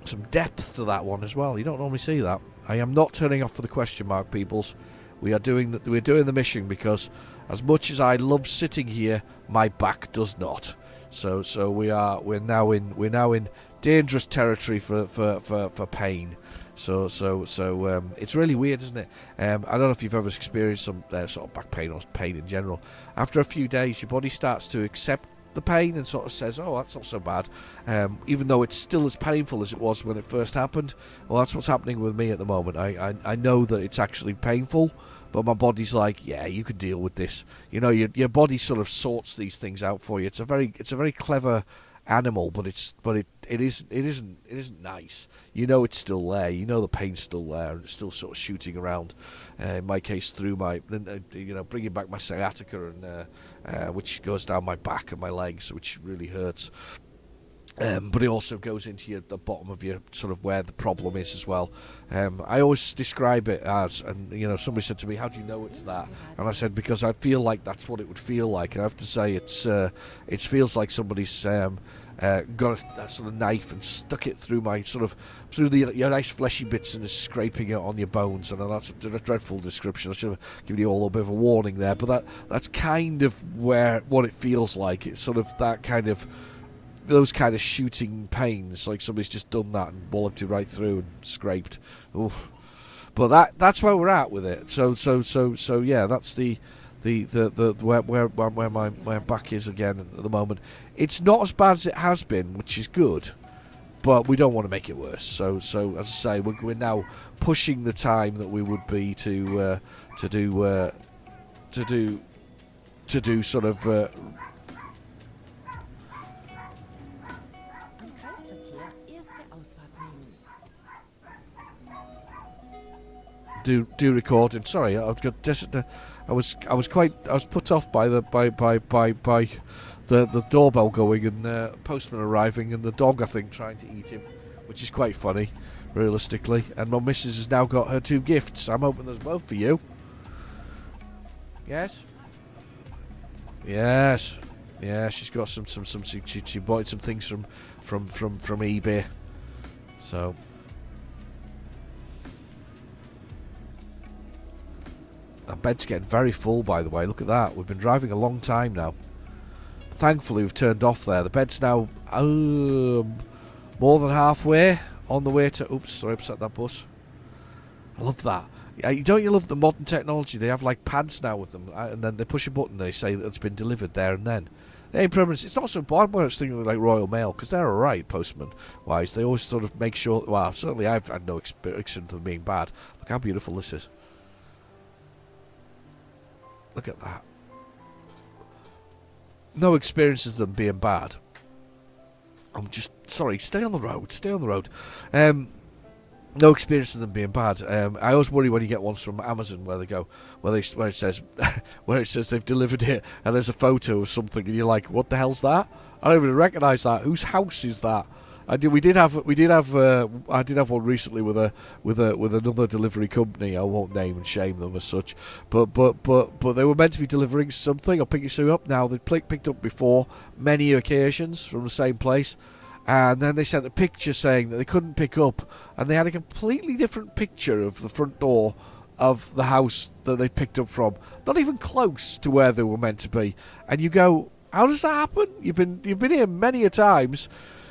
Some depth to that one as well. You don't normally see that. I am not turning off for the question mark, peoples. We're doing the mission because as much as I love sitting here, my back does not. So we're now in dangerous territory for pain. So it's really weird, isn't it? I don't know if you've ever experienced some sort of back pain or pain in general. After a few days, your body starts to accept the pain and sort of says, oh, that's not so bad, even though it's still as painful as it was when it first happened. Well, that's what's happening with me at the moment. I know that it's actually painful, but my body's like, yeah, you can deal with this. You know, your body sort of sorts these things out for you. It's a very clever animal, but it isn't nice. You know it's still there. You know the pain's still there, and it's still sort of shooting around. In my case, through my, bringing back my sciatica, and which goes down my back and my legs, which really hurts. But it also goes into the bottom of your sort of where the problem is as well. I always describe it as, and somebody said to me, "How do you know it's that?" And I said, because I feel like that's what it would feel like. And I have to say, it feels like somebody's got a sort of knife and stuck it through your nice fleshy bits and is scraping it on your bones. And that's a dreadful description. I should have given you all a bit of a warning there. But that's kind of what it feels like. It's sort of that kind of. Those kind of shooting pains, like somebody's just done that and walloped you right through and scraped. Oof. But that's where we're at with it. So yeah, that's the where my back is again at the moment. It's not as bad as it has been, which is good, but we don't want to make it worse. So as I say, we're now pushing the time that we would be to do sort of. Do recording. Sorry, I was put off by the doorbell going and postman arriving and the dog, I think, trying to eat him, which is quite funny, realistically. And my missus has now got her 2 gifts. I'm hoping there's both for you. Yes. Yes. Yeah, she's got some. She bought some things from eBay. So. Our bed's getting very full, by the way. Look at that. We've been driving a long time now. Thankfully, we've turned off there. The bed's now More than halfway on the way to... Oops, sorry, upset that bus. I love that. Don't you love the modern technology? They have like pads now with them, and then they push a button, they say that it's been delivered there and then. They ain't permanent. It's not so bad when it's thinking like Royal Mail, because they're alright, postman-wise. They always sort of make sure... Well, certainly I've had no experience of them being bad. Look how beautiful this is. Look at that. No experiences of them being bad. I'm just... Sorry, stay on the road. Stay on the road. No experience of them being bad. I always worry when you get ones from Amazon where it says they've delivered it and there's a photo of something and you're like, what the hell's that? I don't even recognise that. Whose house is that? I did have one recently with another delivery company. I won't name and shame them as such, but they were meant to be delivering something or picking something up. Now they'd picked up before many occasions from the same place. And then they sent a picture saying that they couldn't pick up, and they had a completely different picture of the front door of the house that they picked up from, not even close to where they were meant to be. And you go, how does that happen? You've been here many a times.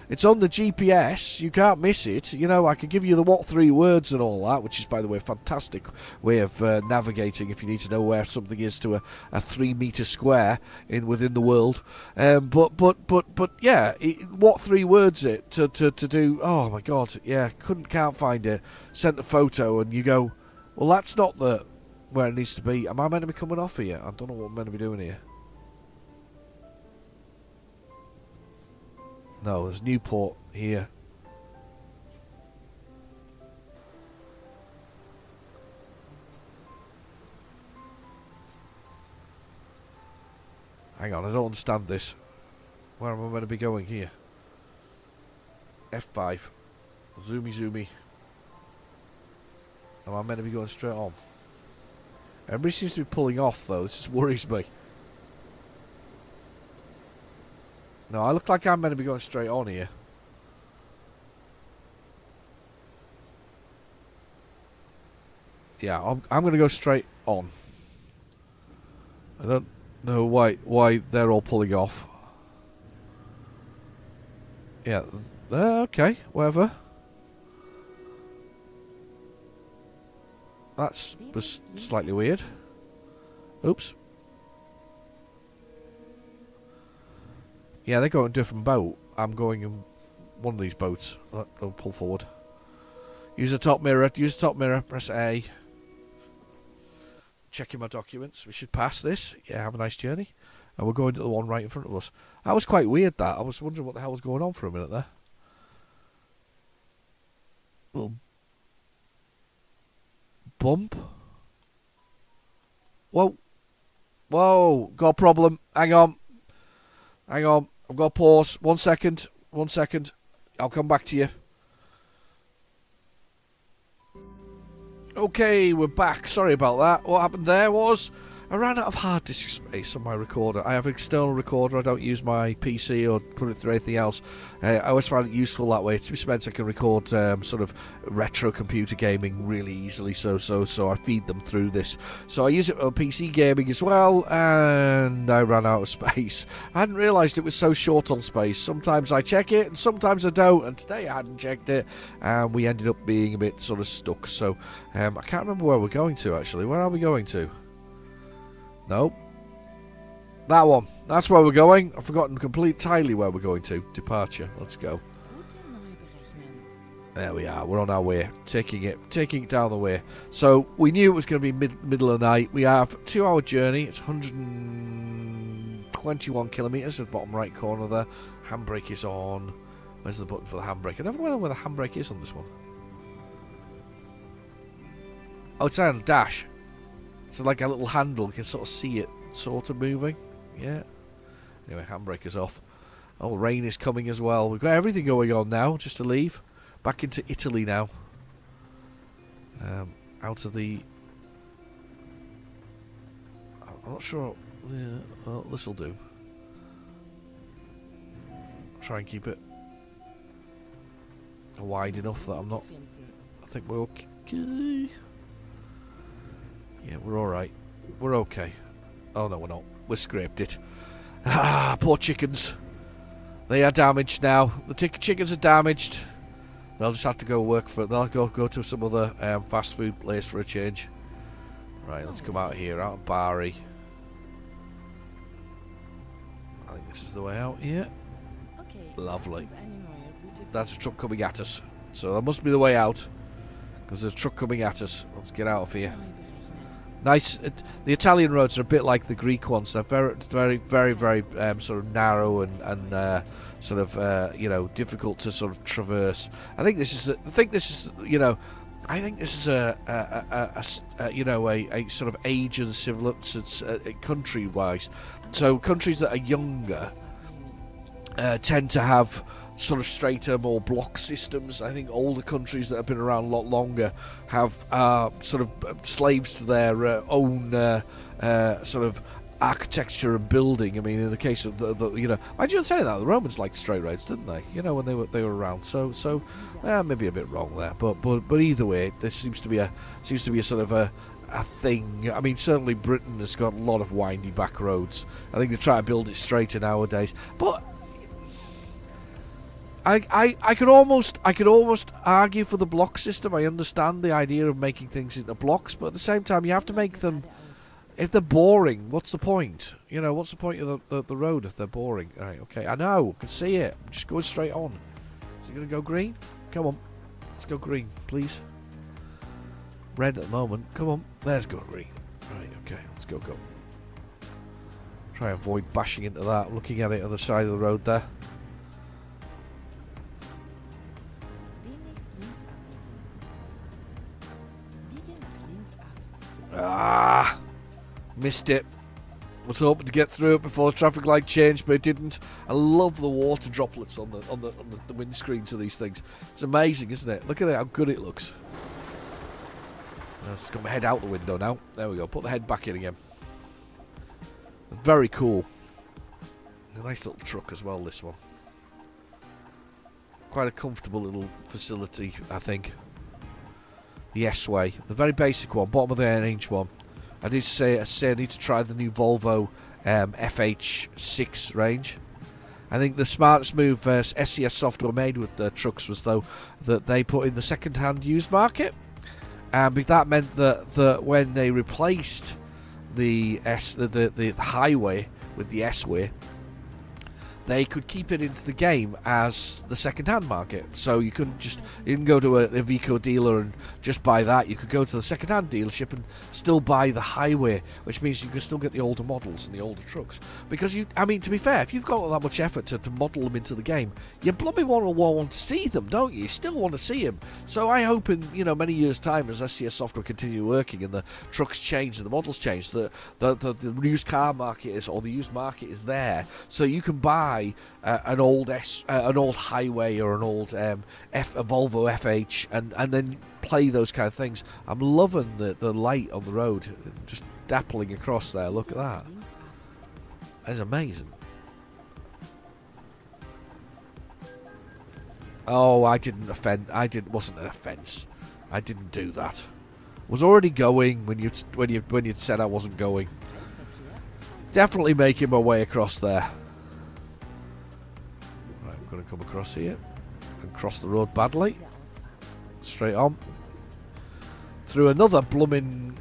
It's on the GPS. You can't miss it. You know, I could give you the what 3 words and all that, which is, by the way, a fantastic way of navigating if you need to know where something is to a 3 metre square within the world. But yeah, what 3 words it to do? Oh my God, yeah, can't find it. Sent a photo, and you go, well, that's not where it needs to be. Am I meant to be coming off here? I don't know what I'm meant to be doing here. No, there's Newport here. Hang on, I don't understand this. Where am I meant to be going here? F5. Zoomy. Am I meant to be going straight on? Everybody seems to be pulling off, though. This just worries me. No, I look like I'm meant to be going straight on here. Yeah, I'm going to go straight on. I don't know why they're all pulling off. Yeah, okay, whatever. Was slightly weird. Oops. Yeah, they're going a different boat. I'm going in one of these boats. I'll pull forward. Use the top mirror. Press A. Checking my documents. We should pass this. Yeah, have a nice journey. And we're going to the one right in front of us. That was quite weird, that. I was wondering what the hell was going on for a minute there. Little bump. Whoa. Got a problem. Hang on. I've got to pause. 1 second. I'll come back to you. Okay, we're back. Sorry about that. What happened there was I ran out of hard disk space on my recorder. I have an external recorder. I don't use my PC or put it through anything else. I always find it useful that way. It just means I can record sort of retro computer gaming really easily. So I feed them through this. So I use it for PC gaming as well, and I ran out of space. I hadn't realised it was so short on space. Sometimes I check it, and sometimes I don't. And today I hadn't checked it, and we ended up being a bit sort of stuck. So I can't remember where we're going to actually. Where are we going to? Nope. That one. That's where we're going. I've forgotten entirely where we're going to. Departure. Let's go. There we are. We're on our way. Taking it down the way. So we knew it was going to be middle of the night. We have a 2-hour journey. It's 121 kilometres at the bottom right corner there. Handbrake is on. Where's the button for the handbrake? I never know where the handbrake is on this one. Oh, it's on the dash. So like a little handle, you can sort of see it sort of moving. Yeah. Anyway, handbrake is off. Oh, rain is coming as well. We've got everything going on now, just to leave. Back into Italy now. Out of the... I'm not sure... Yeah, well, this'll do. Try and keep it wide enough that I'm not... I think we're okay. Yeah, we're alright. We're okay. Oh, no, we're not. We scraped it. Ah, poor chickens. They are damaged now. The chickens are damaged. They'll just have to go work for. They'll go to some other fast food place for a change. Right, let's come out here, out of Barry. I think this is the way out here. Lovely. That's a truck coming at us. So that must be the way out. Because there's a truck coming at us. Let's get out of here. Nice. The Italian roads are a bit like the Greek ones. They're very sort of narrow and sort of you know, difficult to sort of traverse. I think this is you know, I think this is a you know, a sort of age of the civil country wise. So countries that are younger tend to have sort of straighter, more block systems. I think older countries that have been around a lot longer have sort of slaves to their own sort of architecture and building. I mean, in the case of the you know, I didn't say that the Romans liked straight roads, didn't they? You know, when they were around. So maybe a bit wrong there, but either way, there seems to be a sort of a thing. I mean, certainly Britain has got a lot of windy back roads. I think they try to build it straighter nowadays, but I could almost argue for the block system. I understand the idea of making things into blocks, but at the same time, you have to make them. If they're boring, what's the point? You know, what's the point of the road if they're boring? All right, okay, I know, I can see it. I'm just going straight on. Is it going to go green? Come on, let's go green, please. Red at the moment. Come on, there's go green. Right, okay, let's go. Try and avoid bashing into that. Looking at it on the side of the road there. Ah, missed it. Was hoping to get through it before the traffic light changed, but it didn't. I love the water droplets on the windscreens of these things. It's amazing, isn't it? Look at it, how good it looks. Let's got my head out the window now. There we go. Put the head back in again. Very cool. A nice little truck as well, this one. Quite a comfortable little facility, I think. The S-Way, the very basic one, bottom of the range one. I did say I need to try the new Volvo FH6 range. I think the smartest move SCS Software made with the trucks was though that they put in the second-hand used market, and that meant that when they replaced the highway with the S-Way, they could keep it into the game as the second-hand market. So you didn't go to a Iveco dealer and just buy that. You could go to the second-hand dealership and still buy the highway, which means you can still get the older models and the older trucks. Because I mean, to be fair, if you've got that much effort to model them into the game, you bloody want to see them, don't you? You still want to see them. So I hope in many years' time, as SCS Software continue working and the trucks change and the models change, the used car market the used market is there, so you can buy an old highway or an old a Volvo FH and then play those kind of things. I'm loving the light on the road, just dappling across there. Look at that. That's amazing. Oh, wasn't an offence. I didn't do that. Was already going when you'd said I wasn't going. Definitely making my way across there. Going to come across here and cross the road badly. Straight on through another blooming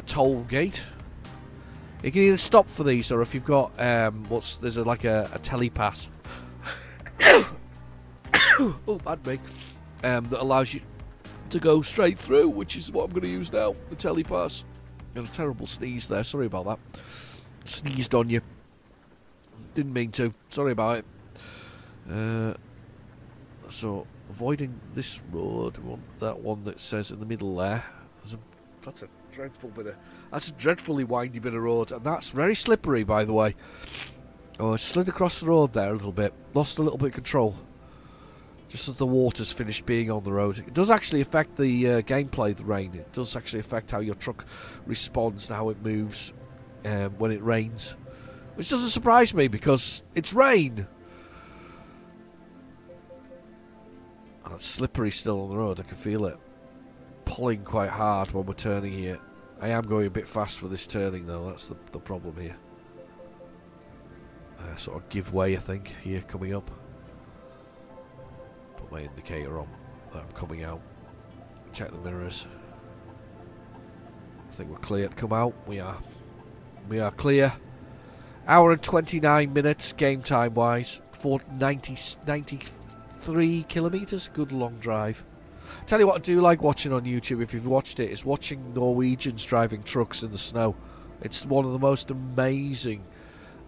toll gate. You can either stop for these, or if you've got there's like a telepass. Oh, bad me. That allows you to go straight through, which is what I'm going to use now. The telepass. Got a terrible sneeze there. Sorry about that. Sneezed on you. Didn't mean to. Sorry about it. So avoiding this road, that one that says in the middle there. That's a dreadfully windy bit of road, and that's very slippery, by the way. Oh, I slid across the road there a little bit, lost a little bit of control, just as the water's finished being on the road. It does actually affect the gameplay, the rain. It does actually affect how your truck responds and how it moves when it rains, which doesn't surprise me because it's rain. Oh, it's slippery still on the road. I can feel it pulling quite hard when we're turning here. I am going a bit fast for this turning though. That's the problem here. sort of give way, I think, here coming up. Put my indicator on that I'm coming out. Check the mirrors. I think we're clear to come out. We are. We are clear. Hour and 29 minutes, game time wise. 93 kilometres. Good long drive. Tell you what I do like watching on YouTube, if you've watched it, is watching Norwegians driving trucks in the snow. It's one of the most amazing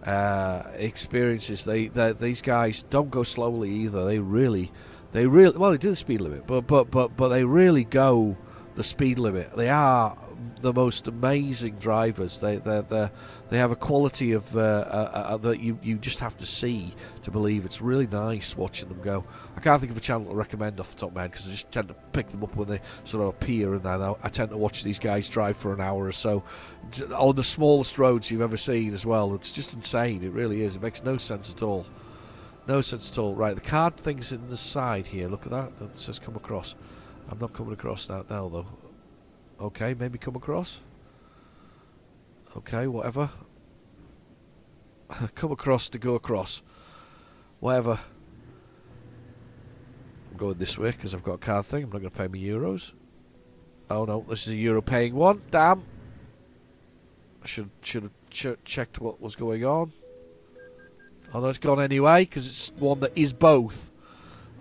experiences. These guys don't go slowly either. They really well, they do the speed limit, but they really go the speed limit. They are the most amazing drivers. They have a quality of that you just have to see to believe. It's really nice watching them go. I can't think of a channel to recommend off the top of my head because I just tend to pick them up when they sort of appear, and then I tend to watch these guys drive for an hour or so on the smallest roads you've ever seen as well. It's just insane. It really is. It makes no sense at all. No sense at all. Right, the card thing's in the side here. Look at that. That says come across. I'm not coming across that now though. Okay, maybe come across. Okay, whatever. Come across to go across. Whatever. I'm going this way because I've got a card thing. I'm not going to pay me euros. Oh no, this is a euro paying one. Damn. I should have checked what was going on. Oh no, it's gone anyway because it's one that is both.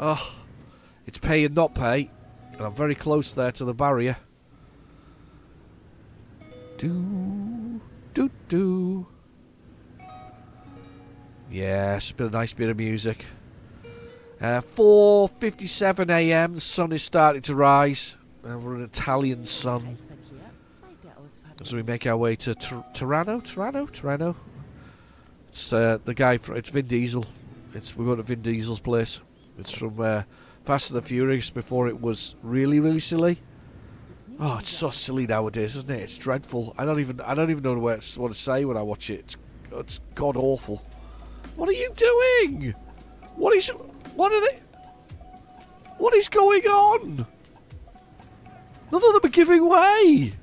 Oh, it's pay and not pay. And I'm very close there to the barrier. Do. Yeah, it's been a nice bit of music. 4:57 a.m. The sun is starting to rise. We're an Italian sun. As we make our way to Toronto. It's the guy. It's Vin Diesel. We're going to Vin Diesel's place. It's from Fast and the Furious before it was really silly. Oh, it's so silly nowadays, isn't it? It's dreadful. I don't even know what to say when I watch it. It's god awful. What are you doing? What is going on? None of them are giving way.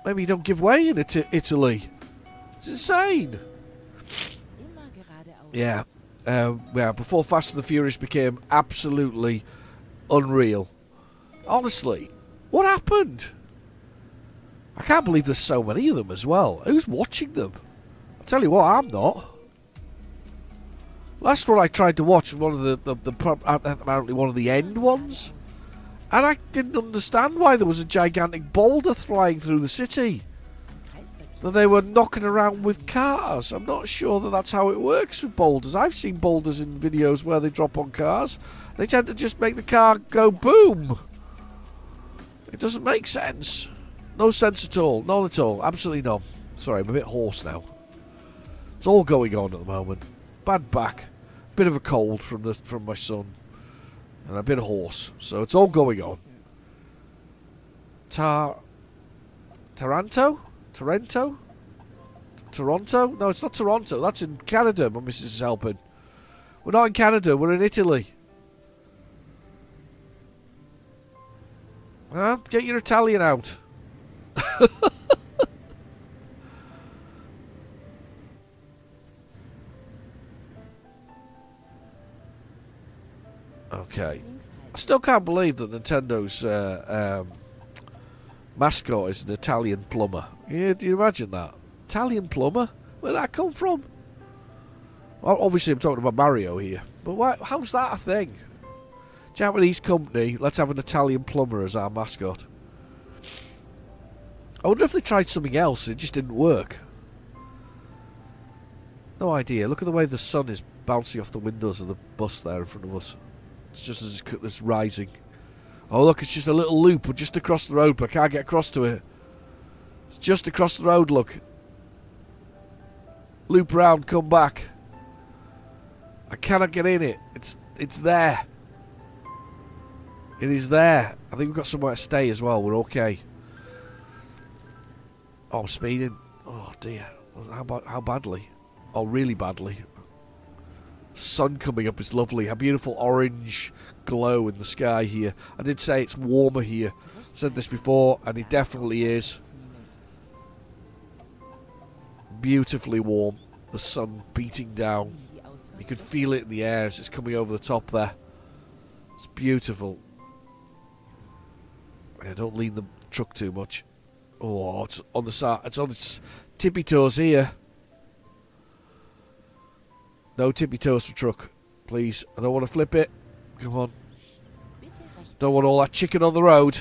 Maybe you don't give way in Italy. It's insane. Yeah. Before Fast and the Furious became absolutely unreal. Honestly, what happened? I can't believe there's so many of them as well. Who's watching them? I'll tell you what, I'm not. Last one I tried to watch was one of apparently one of the end ones. And I didn't understand why there was a gigantic boulder flying through the city. That they were knocking around with cars. I'm not sure that that's how it works with boulders. I've seen boulders in videos where they drop on cars. They tend to just make the car go boom. It doesn't make sense. No sense at all. None at all. Absolutely none. Sorry, I'm a bit hoarse now. It's all going on at the moment. Bad back. Bit of a cold from my son. And a bit of hoarse. So it's all going on. Toronto? Toronto? No, it's not Toronto. That's in Canada. My missus is helping. We're not in Canada. We're in Italy. Get your Italian out. Okay. I still can't believe that Nintendo's mascot is an Italian plumber. Yeah, do you imagine that? Italian plumber? Where'd that come from? Well, obviously I'm talking about Mario here. But how's that a thing? Japanese company, let's have an Italian plumber as our mascot. I wonder if they tried something else and it just didn't work. No idea. Look at the way the sun is bouncing off the windows of the bus there in front of us. It's just as it's rising. Oh look, it's just a little loop just across the road, but I can't get across to it. It's just across the road, look. Loop round, come back. I cannot get in it. It's there. It is there. I think we've got somewhere to stay as well. We're okay. Oh, I'm speeding. Oh dear. How badly? Oh, really badly. Sun coming up is lovely. A beautiful orange glow in the sky here. I did say it's warmer here. Said this before, and it definitely is. Beautifully warm. the sun beating down. You could feel it in the air as it's coming over the top there. It's beautiful. Yeah, don't lean the truck too much. Oh, it's on the side. It's on its tippy toes here. No tippy toes for truck, please. I don't want to flip it. Come on. Don't want all that chicken on the road.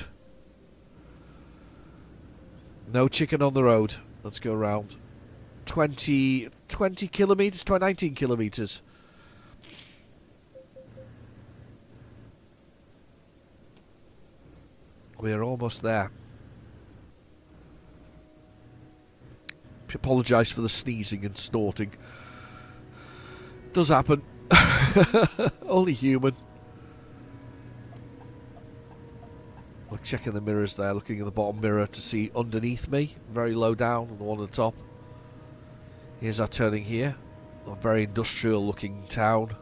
No chicken on the road. Let's go around. 20 kilometres, 19 kilometres. We're almost there. Apologise for the sneezing and snorting. Does happen. Only human. Look, checking the mirrors there, looking in the bottom mirror to see underneath me, very low down, and the one on the top. Here's our turning here. A very industrial looking town.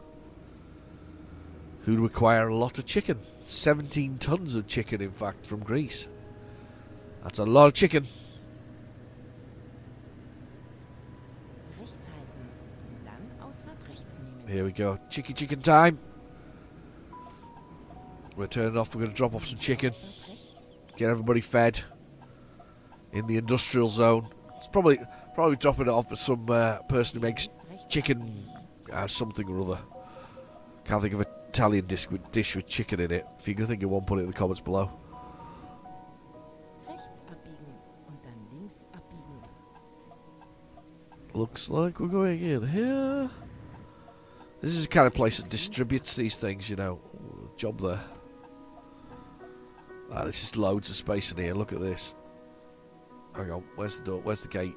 Who'd require a lot of chicken. 17 tons of chicken, in fact, from Greece. That's a lot of chicken. Here we go. Chicken time. We're turning off. We're going to drop off some chicken. Get everybody fed. In the industrial zone. It's probably dropping it off for some person who makes chicken something or other. Can't think of an Italian dish with chicken in it. If you can think of one, put it in the comments below. Looks like we're going in here. This is the kind of place that distributes these things, you know. Job there. Ah, there's just loads of space in here. Look at this. Hang on. Where's the door? Where's the gate?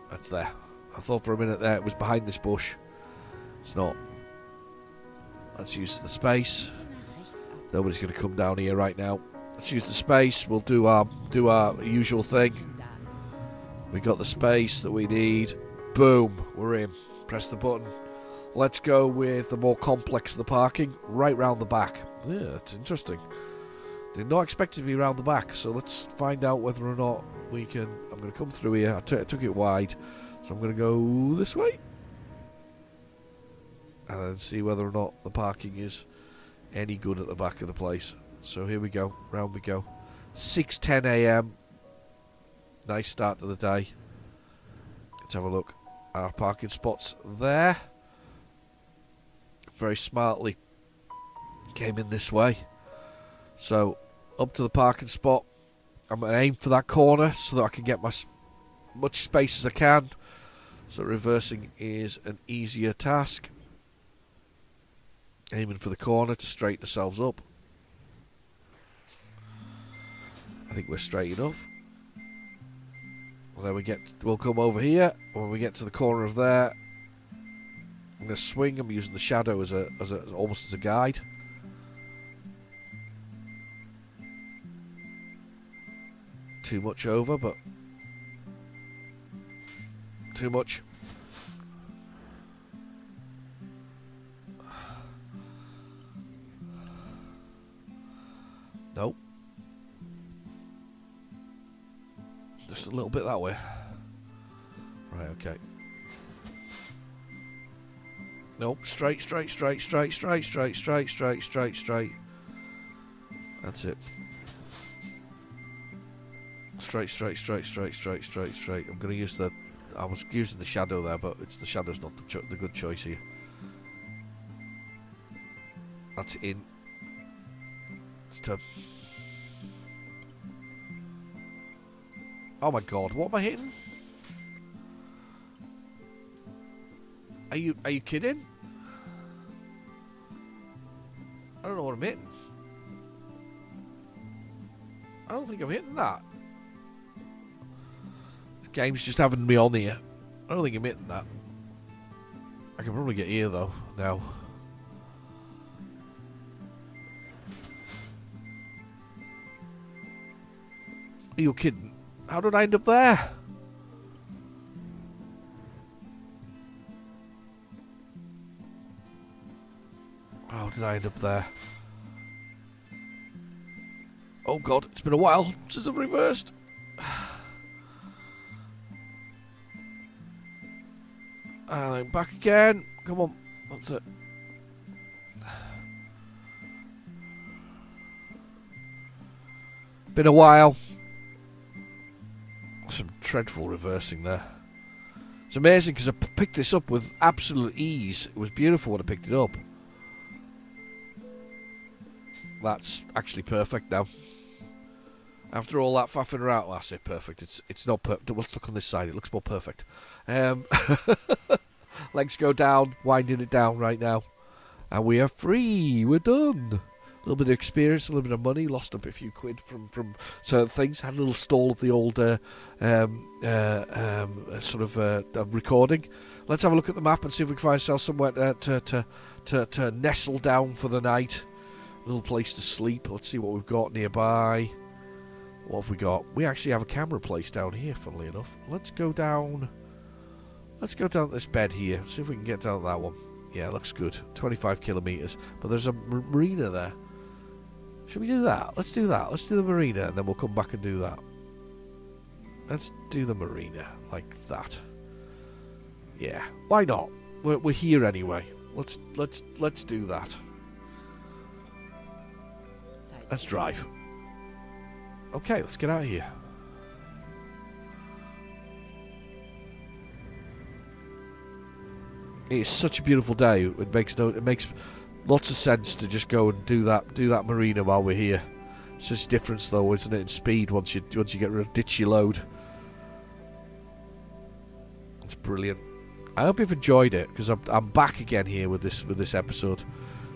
That's there. I thought for a minute there it was behind this bush. It's not. Let's use the space. Nobody's going to come down here right now. Let's use the space. We'll do our usual thing. We got the space that we need. Boom, we're in. Press the button. Let's go with the more complex of the parking, right round the back. Yeah, that's interesting. Did not expect it to be round the back, so let's find out whether or not we can. I'm going to come through here. I took it wide, so I'm going to go this way. And then see whether or not the parking is any good at the back of the place. So here we go, round we go. 6:10 a.m. Nice start to the day. Let's have a look. Our parking spots there. Very smartly came in this way. So up to the parking spot. I'm going to aim for that corner so that I can get much space as I can. So reversing is an easier task. Aiming for the corner to straighten ourselves up. I think we're straight enough. And then we'll come over here. When we get to the corner of there, I'm going to swing. I'm using the shadow as almost as a guide. Too much over, but too much. Nope. Just a little bit that way. Right, okay. Nope, straight. That's it. Straight. I'm going to use I was using the shadow there, but the shadow's not the good choice here. That's in. It's turn. Oh my god, what am I hitting? Are you kidding? I don't know what I'm hitting. I don't think I'm hitting that. This game's just having me on here. I don't think I'm hitting that. I can probably get here though, now. Are you kidding? How did I end up there? How did I end up there? Oh god, it's been a while since I've reversed. And then back again. Come on. That's it. Been a while. Some dreadful reversing there. It's amazing because I picked this up with absolute ease. It was beautiful when I picked it up. That's actually perfect now. After all that faffing around, well, I say perfect. It's not perfect. Let's look on this side. It looks more perfect. Legs go down, winding it down right now, and we are free. We're done. A little bit of experience, a little bit of money. Lost a few quid from certain things. Had a little stall of the old recording. Let's have a look at the map and see if we can find ourselves somewhere to nestle down for the night. A little place to sleep. Let's see what we've got nearby. What have we got? We actually have a camera place down here, funnily enough. Let's go down. Let's go down this bed here. See if we can get down that one. Yeah, looks good. 25 kilometres. But there's a marina there. Should we do that? Let's do that. Let's do the marina, and then we'll come back and do that. Let's do the marina like that. Yeah, why not? We're here anyway. Let's do that. Let's drive. Okay, let's get out of here. It's such a beautiful day. It makes lots of sense to just go and do that marina while we're here. It's just difference though, isn't it, in speed once you get rid of ditch your load. It's brilliant. I hope you've enjoyed it because I'm back again here with this episode.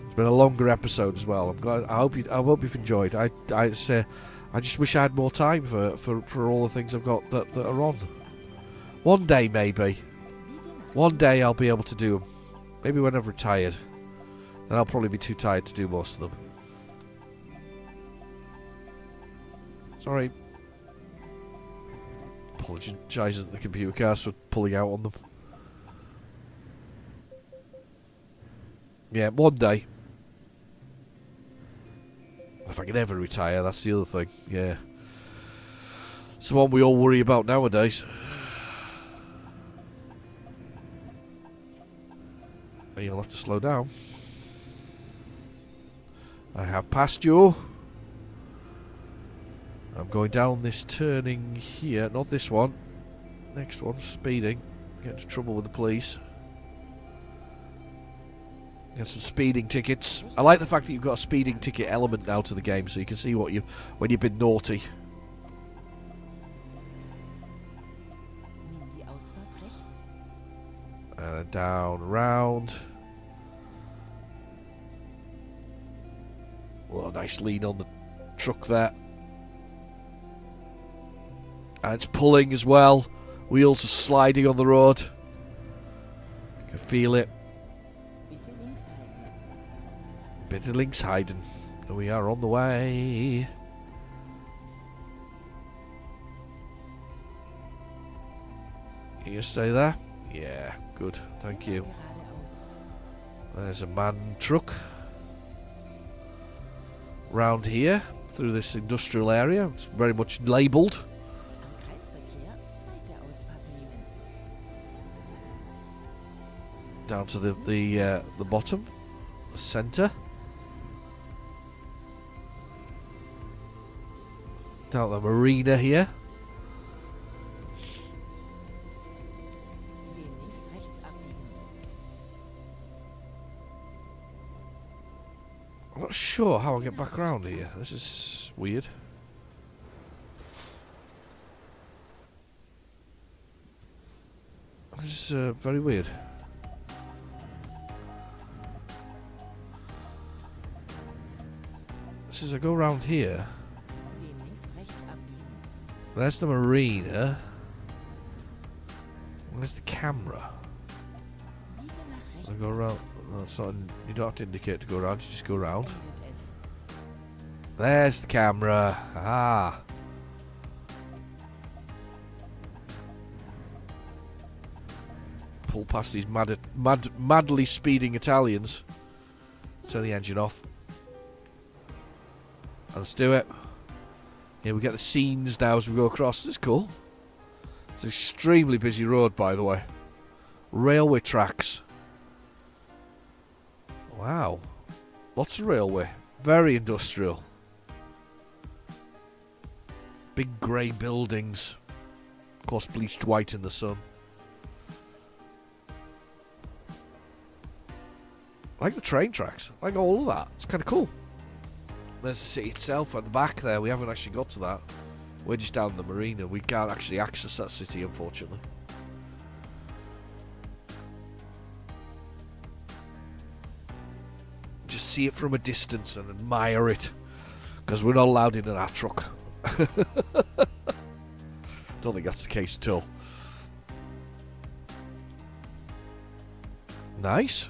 It's been a longer episode as well. I hope you've enjoyed. I just wish I had more time for all the things I've got that are on. One day maybe. One day I'll be able to do them. Maybe when I've retired. Then I'll probably be too tired to do most of them. Sorry. Apologise to the computer cast for pulling out on them. Yeah, one day. If I can ever retire, that's the other thing. Yeah. It's the one we all worry about nowadays. You'll have to slow down. I have passed you. I'm going down this turning here. Not this one. Next one. Speeding. Get into trouble with the police. Get some speeding tickets. I like the fact that you've got a speeding ticket element now to the game, so you can see what when you've been naughty. And down, round. Well, a nice lean on the truck there. And it's pulling as well. Wheels are sliding on the road. You can feel it. Bit of links hiding. We are on the way. Can you stay there? Yeah, good. Thank you. There's a man truck. Round here, through this industrial area. It's very much labelled. Down to the bottom. The centre. Down the marina here. I'm not sure how I get back around here. This is weird. This is very weird. This is I go around here. There's the marina. Where's the camera? I go around. No, it's not, you don't have to indicate to go around, you just go around. There's the camera. Ah. Pull past these madly speeding Italians. Turn the engine off. Let's do it. Yeah, we get the scenes now as we go across. This is cool. It's an extremely busy road, by the way. Railway tracks. Wow. Lots of railway. Very industrial. Big grey buildings. Of course, bleached white in the sun. I like the train tracks. I like all of that. It's kind of cool. There's the city itself at the back there. We haven't actually got to that. We're just down in the marina. We can't actually access that city, unfortunately. Just see it from a distance and admire it. Because we're not allowed in our truck. Don't think that's the case at all. Nice.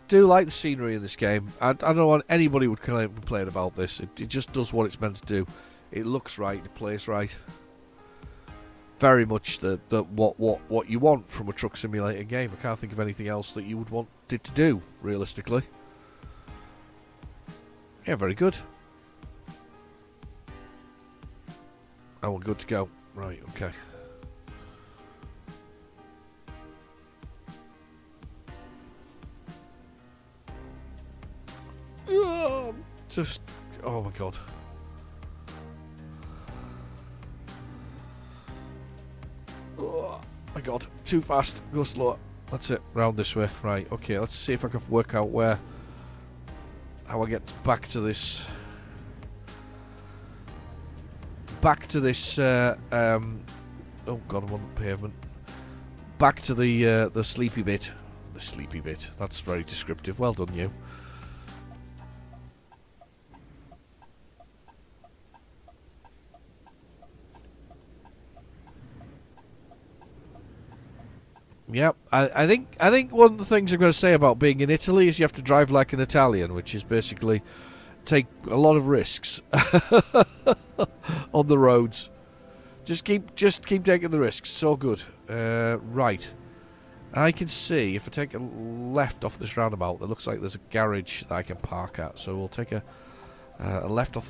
Do like the scenery in this game. I don't know what anybody would complain about this. It just does what it's meant to do. It looks right. It plays right. Very much the what you want from a truck simulator game. I can't think of anything else that you would want it to do realistically. Yeah, very good. Oh, we're good to go. Right. Okay. Just, oh my god. Oh my god, too fast, go slower. That's it, round this way. Right, okay, let's see if I can work out how I get back to this. Oh god, I'm on the pavement. Back to the sleepy bit. The sleepy bit, that's very descriptive. Well done, you. Yep, I think one of the things I'm going to say about being in Italy is you have to drive like an Italian, which is basically take a lot of risks on the roads. Just keep taking the risks. So good. Right, I can see if I take a left off this roundabout, it looks like there's a garage that I can park at. So we'll take a left off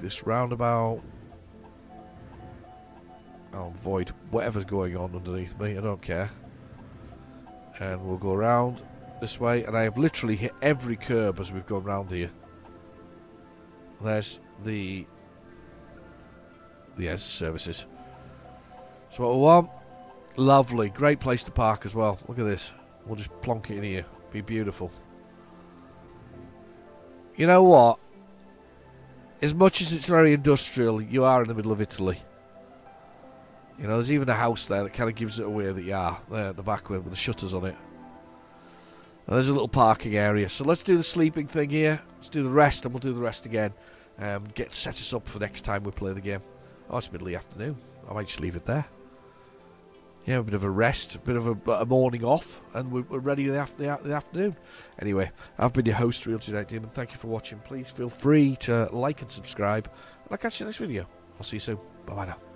this roundabout. I'll avoid whatever's going on underneath me. I don't care. And we'll go around this way, and I have literally hit every curb as we've gone round here. There's the services. So what we want, lovely, great place to park as well. Look at this. We'll just plonk it in here. Be beautiful. You know what? As much as it's very industrial, you are in the middle of Italy. You know, there's even a house there that kind of gives it away that you are. There at the back with the shutters on it. And there's a little parking area. So let's do the sleeping thing here. Let's do the rest, and we'll do the rest again. Set us up for next time we play the game. Oh, it's middle of the afternoon. I might just leave it there. Yeah, a bit of a rest, a bit of a morning off, and we're ready in the afternoon. Anyway, I've been your host, RealGenericDemon. Thank you for watching. Please feel free to like and subscribe. And I'll catch you in the next video. I'll see you soon. Bye-bye now.